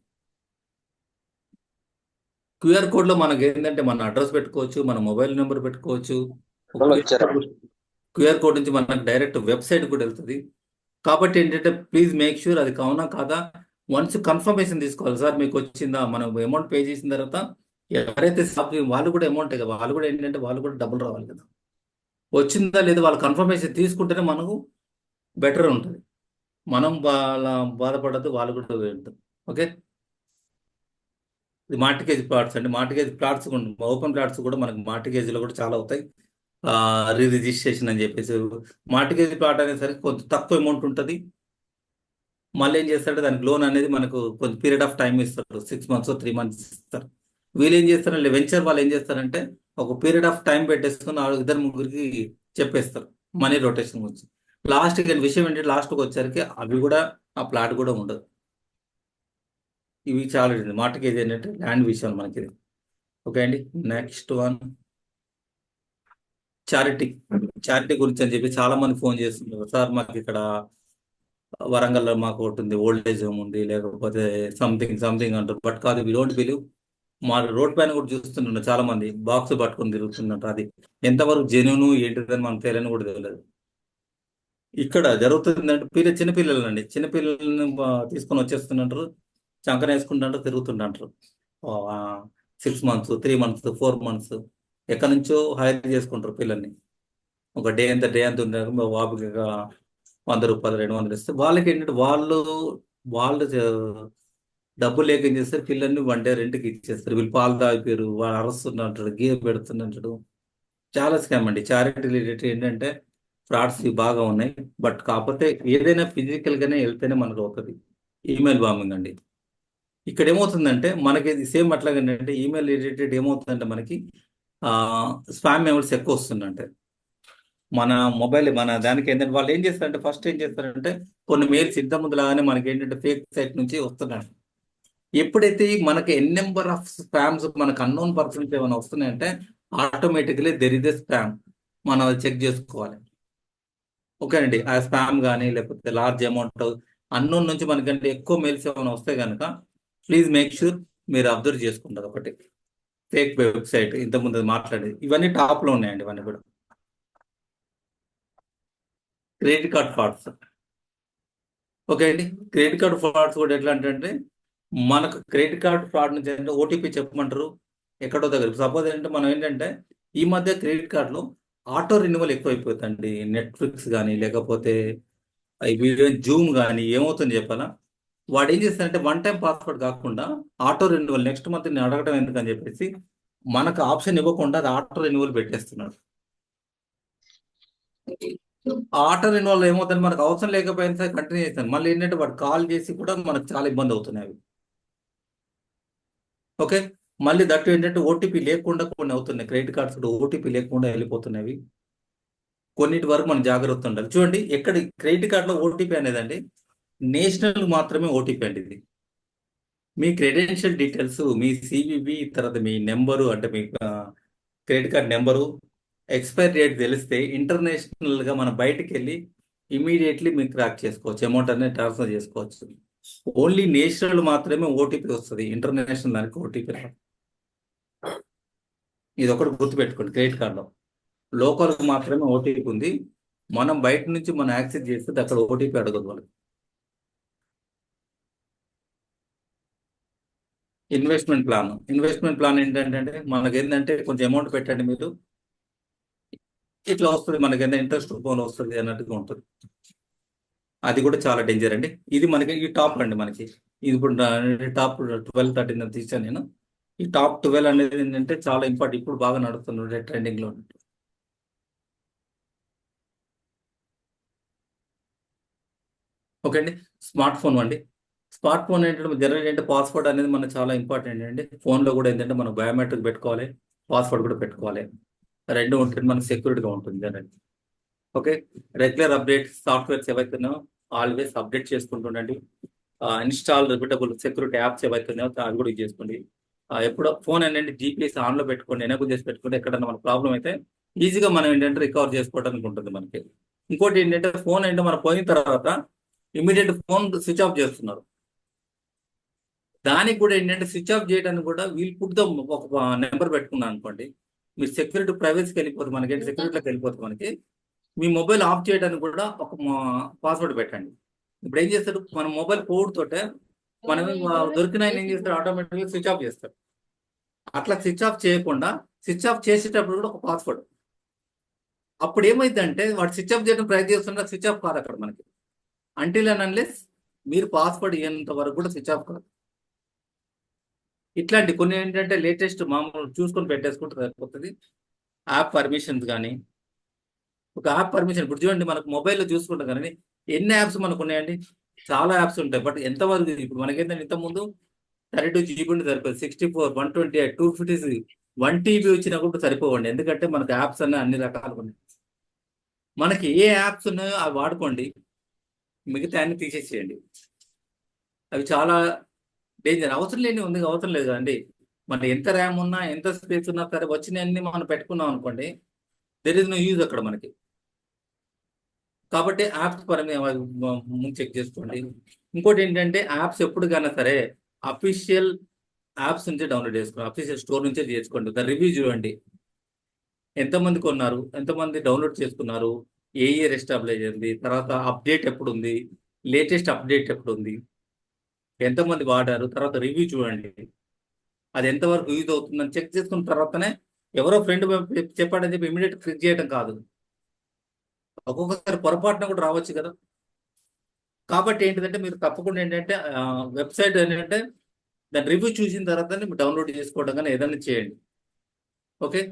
క్యూఆర్ కోడ్లో మనకి ఏంటంటే మన అడ్రస్ పెట్టుకోవచ్చు, మన మొబైల్ నెంబర్ పెట్టుకోవచ్చు. క్యూఆర్ కోడ్ నుంచి మనకు డైరెక్ట్ వెబ్సైట్ కూడా వెళ్తుంది. కాబట్టి ఏంటంటే ప్లీజ్ మేక్ షూర్ అది కావునా కాదా వన్స్ కన్ఫర్మేషన్ తీసుకోవాలి. సార్ మీకు వచ్చిందా, మనం అమౌంట్ పే చేసిన తర్వాత ఎవరైతే వాళ్ళు కూడా అమౌంట్ కదా, వాళ్ళు కూడా ఏంటంటే వాళ్ళు కూడా డబ్బులు రావాలి కదా. వచ్చిందా లేదా వాళ్ళు కన్ఫర్మేషన్ తీసుకుంటేనే మనకు బెటర్ ఉంటుంది. మనం బాధపడద్దు, వాళ్ళు కూడా ఉంటుంది. ఓకే, ఇది మార్టిగేజ్ ప్లాట్స్ అండి. మార్టిగేజ్ ప్లాట్స్ ఓపెన్ ప్లాట్స్ కూడా మనకు మార్టిగేజ్లో కూడా చాలా అవుతాయి. రిజిస్ట్రేషన్ అని చెప్పేసి మార్టిగేజ్ ప్లాట్ అనేసరికి కొంచెం తక్కువ అమౌంట్ ఉంటుంది. మళ్ళీ ఏం చేస్తారంటే దానికి లోన్ అనేది మనకు కొంచెం పీరియడ్ ఆఫ్ టైం ఇస్తారు. 6 months 3 months ఇస్తారు. వీళ్ళు ఏం చేస్తారంటే వెంచర్ వాళ్ళు ఏం చేస్తారంటే ఒక పీరియడ్ ఆఫ్ టైం పెట్టేసుకుని 2-3 చెప్పేస్తారు మనీ రొటేషన్ గురించి. లాస్ట్కి విషయం ఏంటంటే లాస్ట్కి వచ్చేసరికి అవి కూడా ఆ ప్లాట్ కూడా ఉండదు. ఇవి చాలా మార్టిగేజ్ ఏంటంటే ల్యాండ్ విషయం మనకి. ఓకే అండి, నెక్స్ట్ వన్ చారిటీ గురించి అని చెప్పి చాలా మంది ఫోన్ చేస్తున్నారు. సార్ మాకు ఇక్కడ వరంగల్లో మాకు ఒకటి ఉంది, ఓల్డ్ ఏజ్ హోమ్ ఉంది, లేకపోతే సంథింగ్ అంటారు. బట్ కాదు, వి డోంట్ బిలీవ్. మా రోడ్ పైన కూడా చూస్తున్నారు చాలా మంది బాక్స్ పట్టుకొని తిరుగుతున్నట్టు. అది ఎంతవరకు జెన్యూన్ ఏంటిదని మనకు తెలియని కూడా తెలియదు. ఇక్కడ జరుగుతుందంటే చిన్నపిల్లలండి, చిన్నపిల్లల్ని తీసుకొని వచ్చేస్తున్నట్టు, చంకన వేసుకుంటుంటారు, తిరుగుతుంటారు. 6 months 3 months 4 months ఎక్కడి నుంచో హైర్ చేసుకుంటారు పిల్లల్ని. ఒక డే అంతా బాబుగా 100 రూపాయలు 200 ఇస్తే వాళ్ళకి ఏంటంటే వాళ్ళు డబ్బులు లేక ఏం చేస్తారు, పిల్లల్ని 1 day రెంట్కి ఇచ్చేస్తారు. వీళ్ళు పాలు తాగిపోయారు, వాళ్ళు అరుస్తుంటాడు, గేమ్ పెడుతుంటాడు. చాలా స్కామ్ అండి. చారిటీ రిలేటెడ్ ఏంటంటే ఫ్రాడ్స్ బాగా ఉన్నాయి. బట్ కాకపోతే ఏదైనా ఫిజికల్గానే వెళ్తేనే మనకు అవుతుంది. ఈమెయిల్ బాంబింగ్ అండి. ఇక్కడ ఏమవుతుందంటే మనకి సేమ్ అట్లాగంటే ఈమెయిల్ రిలేటెడ్ ఏమవుతుందంటే మనకి స్పామ్ మెయిల్స్ ఎక్కువ వస్తుందంటే మన మొబైల్ మన దానికి ఏంటంటే వాళ్ళు ఏం చేస్తారంటే ఫస్ట్ ఏం చేస్తారంటే కొన్ని మెయిల్స్ ఇంత ముందులాగానే మనకి ఏంటంటే ఫేక్ సైట్ నుంచి వస్తున్నాయి. ఎప్పుడైతే మనకి నెంబర్ ఆఫ్ స్పామ్స్ మనకు అన్నోన్ పర్సన్స్ ఏమైనా వస్తున్నాయంటే automatically there is a spam. మనం అది చెక్ చేసుకోవాలి. ఓకేనండి, ఆ స్పామ్ కానీ లేకపోతే లార్జ్ అమౌంట్ అన్నోన్ నుంచి మనకంటే ఎక్కువ మెయిల్స్ ఏమైనా వస్తే కనుక ప్లీజ్ మేక్ షూర్ మీరు అబ్జర్వ్ చేసుకుంటారు. ఒకటి ఫేక్ వెబ్సైట్ ఇంతకుముందు మాట్లాడేది ఇవన్నీ టాప్లో ఉన్నాయండి. ఇవన్నీ కూడా క్రెడిట్ కార్డ్ ఫ్రాడ్స్. ఓకే అండి, క్రెడిట్ కార్డ్ ఫ్రాడ్స్ కూడా ఎట్లా అంటే మనకు క్రెడిట్ కార్డ్ ఫ్రాడ్ నుంచి అంటే ఓటీపీ చెప్పమంటారు ఎక్కడో దగ్గర. సపోజ్ ఏంటంటే మనం ఏంటంటే ఈ మధ్య క్రెడిట్ కార్డులో ఆటో రెన్యువల్ ఎక్కువైపోతుందండి. నెట్ఫ్లిక్స్ కానీ లేకపోతే జూమ్ కానీ ఏమవుతుంది చెప్పాలా, వాడు ఏం చేస్తాడంటే 1 time పాస్వర్డ్ కాకుండా ఆటో రెన్యువల్ నెక్స్ట్ మంత్ నేను అడగడం ఎందుకని చెప్పేసి మనకు ఆప్షన్ ఇవ్వకుండా అది ఆటో రెన్యువల్ పెట్టేస్తున్నాడు. ఆటో రెన్యువల్ ఏమవుతుంది, మనకు అవసరం లేకపోయినా సరే కంటిన్యూ చేస్తాను. మళ్ళీ ఏంటంటే వాడు కాల్ చేసి కూడా మనకు చాలా ఇబ్బంది అవుతున్నాయి. ఓకే, మళ్ళీ దట్టు ఏంటంటే ఓటీపీ లేకుండా కొన్ని అవుతున్నాయి. క్రెడిట్ కార్డ్స్ ఓటీపీ లేకుండా వెళ్ళిపోతున్నవి. కొన్నిటి వరకు మనం జాగ్రత్త ఉండాలి. చూడండి, ఎక్కడ క్రెడిట్ కార్డులో ఓటీపీ అనేదండి నేషనల్ మాత్రమే ఓటీపీ అండి. ఇది మీ క్రెడెన్షియల్ డీటెయిల్స్, మీ సివివి, తర్వాత మీ నెంబరు, అంటే మీ credit card number, expiry date తెలిస్తే ఇంటర్నేషనల్గా మనం బయటికి వెళ్ళి ఇమీడియట్లీ మీరు ట్రాక్ చేసుకోవచ్చు, అమౌంట్ అనేది ట్రాన్స్ఫర్ చేసుకోవచ్చు. ఓన్లీ నేషనల్ మాత్రమే ఓటీపీ వస్తుంది, ఇంటర్నేషనల్ దానికి ఓటీపీ రాదు. ఇది ఒకటి గుర్తుపెట్టుకోండి. క్రెడిట్ కార్డులో లోకల్ మాత్రమే ఓటీపీ ఉంది. మనం బయట నుంచి మనం యాక్సెస్ చేస్తే అక్కడ ఓటీపీ అడగదు వాళ్ళకి. ఇన్వెస్ట్మెంట్ ప్లాన్ ఏంటంటే మనకి ఏంటంటే కొంచెం అమౌంట్ పెట్టండి మీరు, ఇట్లా వస్తుంది, మనకి ఎంత ఇంట్రెస్ట్ రూపంలో వస్తుంది అన్నట్టుగా ఉంటుంది. అది కూడా చాలా డేంజర్ అండి. ఇది మనకి ఈ టాప్ అండి. మనకి ఇది ఇప్పుడు టాప్ 12, 13 తీసాను నేను. ఈ టాప్ 12 అనేది ఏంటంటే చాలా ఇంపార్టెంట్, ఇప్పుడు బాగా నడుస్తుంది, ట్రెండింగ్ లో ఉంటుంది. ఓకే అండి. స్మార్ట్ ఫోన్ ఏంటంటే జనరల్ ఏంటంటే పాస్వర్డ్ అనేది మనకు చాలా ఇంపార్టెంట్ అండి. ఫోన్లో కూడా ఏంటంటే మనం బయోమెట్రిక్ పెట్టుకోవాలి, పాస్వర్డ్ కూడా పెట్టుకోవాలి. రెండు ఉంటుంది, మనకు సెక్యూరిటీగా ఉంటుంది general. Okay, regular update softwares ఏవైతున్నాయో ఆల్వేస్ అప్డేట్ చేసుకుంటుండండి. ఇన్స్టాల్ రిపీటబుల్ సెక్యూరిటీ యాప్స్ ఏవైతున్నాయో అవి కూడా యూజ్ చేసుకోండి. ఎప్పుడో ఫోన్ ఏంటంటే జీపీఎస్ ఆన్లో పెట్టుకోండి, ఎనేబుల్ చేసి పెట్టుకోండి. ఎక్కడన్నా మన ప్రాబ్లం అయితే ఈజీగా మనం ఏంటంటే రికవర్ చేసుకోవడానికి ఉంటుంది మనకి. ఇంకోటి ఏంటంటే ఫోన్ అంటే మనం పోయిన తర్వాత ఇమీడియట్ ఫోన్ స్విచ్ ఆఫ్ చేస్తున్నారు. దానికి కూడా ఏంటంటే స్విచ్ ఆఫ్ చేయడానికి కూడా వీళ్ళు పుట్టుతో ఒక నెంబర్ పెట్టుకున్నాను అనుకోండి, మీరు సెక్యూరిటీ ప్రైవసీకి వెళ్ళిపోతుంది, మనకి ఏంటి సెక్యూరిటీలోకి వెళ్ళిపోతుంది. మనకి మీ మొబైల్ ఆఫ్ చేయడానికి కూడా ఒక పాస్వర్డ్ పెట్టండి. ఇప్పుడు ఏం చేస్తారు, మన మొబైల్ కోడ్ తోటే మనం దొరికిన ఆయన ఏం చేస్తారు, ఆటోమేటిక్గా స్విచ్ ఆఫ్ చేస్తారు. అట్లా స్విచ్ ఆఫ్ చేయకుండా స్విచ్ ఆఫ్ చేసేటప్పుడు కూడా ఒక పాస్వర్డ్. అప్పుడు ఏమైందంటే వాడు స్విచ్ ఆఫ్ చేయడం ప్రయత్నం చేస్తున్నా స్విచ్ ఆఫ్ కాదు అక్కడ మనకి, అంటిల్ అండ్ అన్లెస్ మీరు పాస్వర్డ్ ఇవ్వనంత వరకు కూడా స్విచ్ ఆఫ్ కాదు. ఇట్లాంటి కొన్ని ఏంటంటే లేటెస్ట్ మామూలు చూసుకొని పెట్టేసుకుంటే సరిపోతుంది. యాప్ పర్మిషన్స్ కానీ, ఒక యాప్ పర్మిషన్ ఇప్పుడు చూడండి, మనకు మొబైల్లో చూసుకుంటాం కానీ ఎన్ని యాప్స్ మనకు ఉన్నాయండి, చాలా యాప్స్ ఉంటాయి. బట్ ఎంతవరకు ఇప్పుడు మనకేంటంటే ఇంతకుముందు 32 GB ఉంటే సరిపోతుంది, 64, 128, 256, 1 TB వచ్చినా కూడా సరిపోవండి. ఎందుకంటే మనకు యాప్స్ అన్ని రకాలు ఉన్నాయి. మనకి ఏ యాప్స్ ఉన్నాయో అవి వాడుకోండి, మిగతా అన్ని తీసేసేయండి. అవి చాలా డేంజర్. అవసరం లేని ఉంది, అవసరం లేదు కదండి. మన ఎంత ర్యామ్ ఉన్నా ఎంత స్పేస్ ఉన్నా సరే వచ్చినవన్నీ మనం పెట్టుకున్నాం అనుకోండి, దెర్ ఇస్ నో యూజ్ అక్కడ మనకి. కాబట్టి యాప్స్ పరంగా ముందు చెక్ చేసుకోండి. ఇంకోటి ఏంటంటే యాప్స్ ఎప్పుడు కన్నా సరే అఫీషియల్ యాప్స్ నుంచే డౌన్లోడ్ చేసుకోండి, అఫీషియల్ స్టోర్ నుంచే చేసుకోండి. దాని రివ్యూ చూడండి, ఎంతమంది కొన్నారు, ఎంతమంది డౌన్లోడ్ చేసుకున్నారు, ఏ ఇయర్ ఎస్టాబ్లిష్ అయింది, తర్వాత అప్డేట్ ఎప్పుడు ఉంది, లేటెస్ట్ అప్డేట్ ఎప్పుడు ఉంది, ఎంతమంది వాడారు, తర్వాత రివ్యూ చూడండి. అది ఎంతవరకు యూజ్ అవుతుందని చెక్ చేసుకున్న తర్వాతనే ఎవరో ఫ్రెండ్ చెప్పాడని చెప్పి ఇమీడియట్ క్లిక్ చేయడం కాదు. ఒక్కొక్కసారి పొరపాటున కూడా రావచ్చు కదా. కాబట్టి ఏంటిదంటే మీరు తప్పకుండా ఏంటంటే వెబ్సైట్ ఏంటంటే దాని రివ్యూ చూసిన తర్వాత మీరు డౌన్లోడ్ చేసుకోవడం కానీ ఏదైనా చేయండి. ఓకే,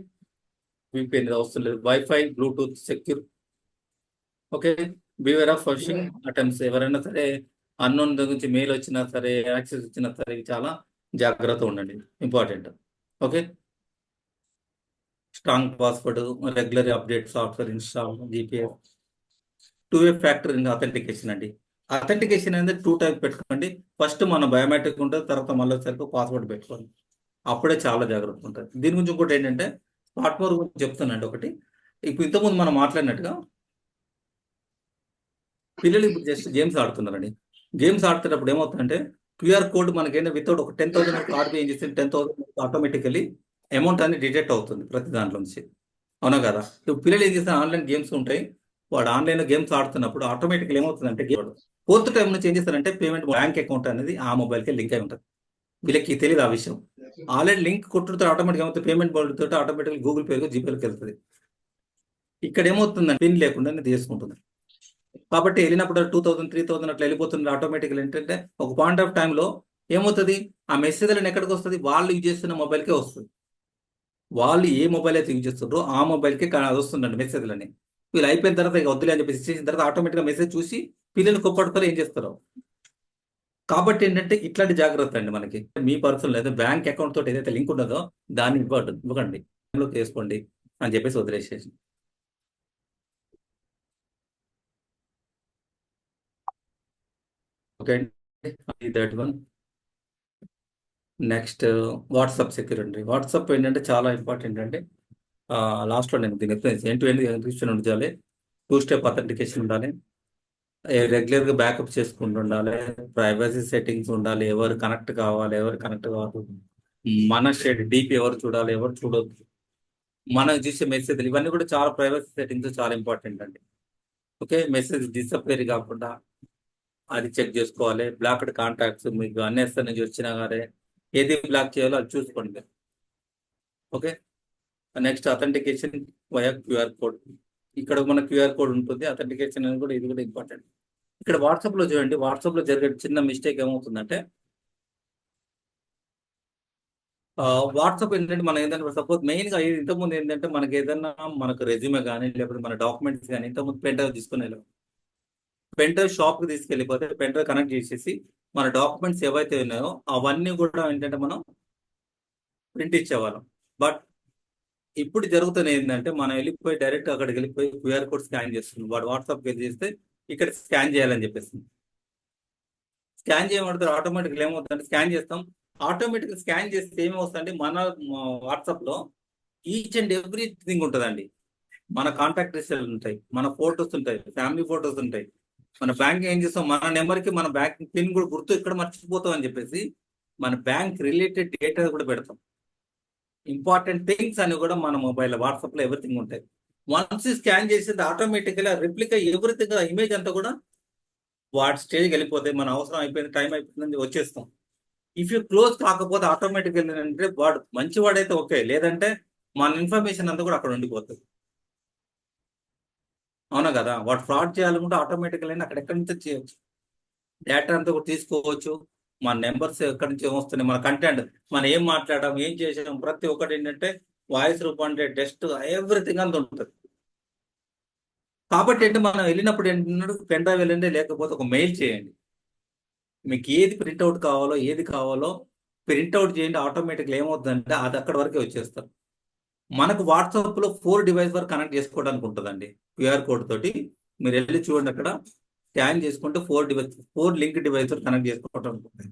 VPN అవసరం లేదు, wifi, Bluetooth secure. Okay, beware of fishing attempts. ఎవరైనా సరే అన్నోన్ నుంచి మెయిల్ వచ్చినా సరే, యాక్సెస్ వచ్చినా సరే చాలా జాగ్రత్త ఉండండి, important. Okay, strong password, regular update software install, GPS, 2-way factor authentication అండి. అథెంటికేషన్ అనేది 2 టైప్స్ పెట్టుకోండి. ఫస్ట్ మన బయోమెట్రిక్ ఉంటుంది, తర్వాత మళ్ళీ సరికి పాస్వర్డ్ పెట్టుకోండి, అప్పుడే చాలా జాగ్రత్త ఉంటుంది. దీని గురించి ఇంకోటి ఏంటంటే సాఫ్ట్వేర్ గురించి చెప్తానండి. ఒకటి, ఇప్పుడు ఇంతకుముందు మనం మాట్లాడినట్టుగా పిల్లలు ఇప్పుడు జస్ట్ గేమ్స్ ఆడుతున్నారండి. గేమ్స్ ఆడుతున్నప్పుడు ఏమవుతుందంటే QR కోడ్ మనకేంటే వితౌట్ ఒక 10,000 కార్డు ఏం చేస్తే 10,000 ఆటోమేటికలీ అమౌంట్ అనేది డిటెక్ట్ అవుతుంది ప్రతి దాంట్లో నుంచి, అవునా కదా. ఇప్పుడు పిల్లలు ఏం చేస్తారు, ఆన్లైన్ గేమ్స్ ఉంటాయి, వాడు ఆన్లైన్లో గేమ్స్ ఆడుతున్నప్పుడు ఆటోమేటిక్గా ఏమవుతుందంటే ఫోర్త్ టైం నుంచి ఏం చేస్తారంటే పేమెంట్ బ్యాంక్ అకౌంట్ అనేది ఆ మొబైల్కి లింక్ అయి ఉంటుంది. వీళ్ళకి తెలియదు ఆ విషయం. ఆల్రెడీ లింక్ కొట్టుతో ఆటోమేటిక్గా ఏమవుతుంది, పేమెంట్ బోర్డు తోటి ఆటోమేటిక్గా గూగుల్ పేకి, జీపేకి వెళ్తుంది. ఇక్కడ ఏమవుతుందంటే పిన్ లేకుండా తీసుకుంటుంది. కాబట్టి వెళ్ళినప్పుడు 2,000, 3,000 అట్లా వెళ్ళిపోతుంది ఆటోమేటిక్గా. ఏంటంటే ఒక పాయింట్ ఆఫ్ టైంలో ఏమవుతుంది, ఆ మెసేజ్లను ఎక్కడికి వస్తుంది, వాళ్ళు యూజ్ చేస్తున్న మొబైల్కే వస్తుంది. వాళ్ళు ఏ మొబైల్ అయితే యూజ్ చేస్తున్నారో ఆ మొబైల్కే అది వస్తుందండి మెసేజ్లని. వీళ్ళు అయిపోయిన తర్వాత ఇక వద్దులే అని చెప్పేసి చేసిన తర్వాత ఆటోమేటిక్గా మెసేజ్ చూసి పిల్లలు కొప్పడుతారు, ఏం చేస్తారు. కాబట్టి ఏంటంటే ఇట్లాంటి జాగ్రత్త అండి మనకి. మీ పర్సనల్ లేదా బ్యాంక్ అకౌంట్ తోటి ఏదైతే లింక్ ఉన్నదో దాన్ని ఇవ్వకండి, చేసుకోండి అని చెప్పేసి వదిలేసేసి. ఓకే అండి, that one. Next WhatsApp security. WhatsApp ఏంటంటే చాలా ఇంపార్టెంట్ అండి. లాస్ట్లో నేను దీని ఎండ్ టు ఎండ్ ఎన్క్రిప్షన్ ఉండాలి, 2 స్టెప్ అథెంటికేషన్ ఉండాలి, రెగ్యులర్గా బ్యాకప్ చేసుకుంటూ ఉండాలి, ప్రైవసీ సెట్టింగ్స్ ఉండాలి, ఎవరు కనెక్ట్ కావాలి ఎవరు కనెక్ట్ కావాలి, మన షేడ్ డీపీ ఎవరు చూడాలి ఎవరు చూడొద్దు, మనం చూసే మెసేజ్, ఇవన్నీ కూడా చాలా ప్రైవసీ సెట్టింగ్స్ చాలా ఇంపార్టెంట్ అండి. ఓకే, మెసేజ్ డిసప్పేర్ కాకుండా అది చెక్ చేసుకోవాలి. బ్లాక్డ్ కాంటాక్ట్స్ మీకు అన్ఎస్ఆర్ నుంచి వచ్చినా కానీ ఏది బ్లాక్ చేయాలో అది చూసుకోండి. Okay, next authentication via QR code. ఇక్కడ మన క్యూఆర్ కోడ్ ఉంటుంది, అథెంటికేషన్ అనేది కూడా ఇది కూడా ఇంపార్టెంట్. ఇక్కడ వాట్సాప్లో చూడండి, వాట్సాప్లో జరిగే చిన్న మిస్టేక్ ఏమవుతుందంటే వాట్సాప్ ఏంటంటే మనం ఏంటంటే సపోజ్ మెయిన్గా ఇంతకుముందు ఏంటంటే మనకి ఏదైనా మనకు రెజ్యూమే కానీ లేకపోతే మన డాక్యుమెంట్స్ కానీ ఇంతకుముందు పెన్ డ్రైవ్ తీసుకుని వెళ్ళాం. పెన్ డ్రైవ్ షాప్కి తీసుకెళ్ళిపోతే పెన్ డ్రైవ్ కనెక్ట్ చేసేసి మన డాక్యుమెంట్స్ ఏవైతే ఉన్నాయో అవన్నీ కూడా ఏంటంటే మనం ప్రింట్ ఇచ్చేవాళ్ళం. బట్ ఇప్పుడు జరుగుతున్న ఏంటంటే మనం వెళ్ళిపోయి డైరెక్ట్ అక్కడికి వెళ్ళిపోయి క్యూఆర్ కోడ్ స్కాన్ చేస్తున్నాం. వాడు వాట్సాప్కి వెళ్ళి చేస్తే ఇక్కడ స్కాన్ చేయాలని చెప్పేసి స్కాన్ చేయమంటారు. ఆటోమేటిక్గా ఏమవుతుందంటే స్కాన్ చేస్తాం, ఆటోమేటిక్గా స్కాన్ చేస్తే ఏమవుతుందంటే మన వాట్సాప్లో ఈచ్ అండ్ ఎవ్రీథింగ్ ఉంటుందండి. మన కాంటాక్ట్ లిస్టులు ఉంటాయి, మన ఫొటోస్ ఉంటాయి, ఫ్యామిలీ ఫొటోస్ ఉంటాయి. మన బ్యాంక్ ఏం చేస్తాం, మన నెంబర్కి మన బ్యాంక్ పిన్ కూడా గుర్తు ఇక్కడ మర్చిపోతాం అని చెప్పేసి మన బ్యాంక్ రిలేటెడ్ డేటా కూడా పెడతాం. ఇంపార్టెంట్ థింగ్స్ అని కూడా మన మొబైల్ వాట్సాప్లో ఎవ్రీథింగ్ ఉంటాయి. వన్స్ స్కాన్ చేసేది ఆటోమేటిక్గా రిప్లికా ఎవ్రీథింగ్ ఇమేజ్ అంతా కూడా వాటి స్టేజ్కి వెళ్ళిపోతే మన అవసరం అయిపోయింది, టైం అయిపోయింది వచ్చేస్తాం. ఇఫ్ యూ క్లోజ్ కాకపోతే ఆటోమేటిక్గా ఏంటంటే వాడు మంచివాడైతే ఓకే, లేదంటే మన ఇన్ఫర్మేషన్ అంతా కూడా అక్కడ ఉండిపోతుంది. అవునా కదా, వాడు ఫ్రాడ్ చేయాలనుకుంటే ఆటోమేటిక్గా అక్కడెక్కడి నుంచి చేయొచ్చు, డేటా అంతా కూడా తీసుకోవచ్చు. మన నెంబర్స్ ఎక్కడి నుంచి వస్తున్నాయి, మన కంటెంట్, మనం ఏం మాట్లాడాం ఏం చేసాం ప్రతి ఒక్కటి ఏంటంటే వాయిస్ రూపంటే టెస్ట్ ఎవ్రీథింగ్ అంత ఉంటుంది. కాబట్టి ఏంటి మనం వెళ్ళినప్పుడు ఏంటంటే పెన్ డ్రైవ్ వెళ్ళండి, లేకపోతే ఒక మెయిల్ చేయండి. మీకు ఏది ప్రింట్అవుట్ కావాలో ఏది కావాలో ప్రింట్అవుట్ చేయండి. ఆటోమేటిక్గా ఏమవుతుందంటే అది అక్కడి వరకే వచ్చేస్తారు. మనకు వాట్సాప్లో 4 డివైస్ వరకు కనెక్ట్ చేసుకోవడానికి ఉంటుందండి. క్యూఆర్ కోడ్ తోటి మీరు వెళ్ళి చూడండి, అక్కడ స్కాన్ చేసుకుంటే 4 లింక్ డివైస్ కనెక్ట్ చేసుకోవడం ఉంటుంది.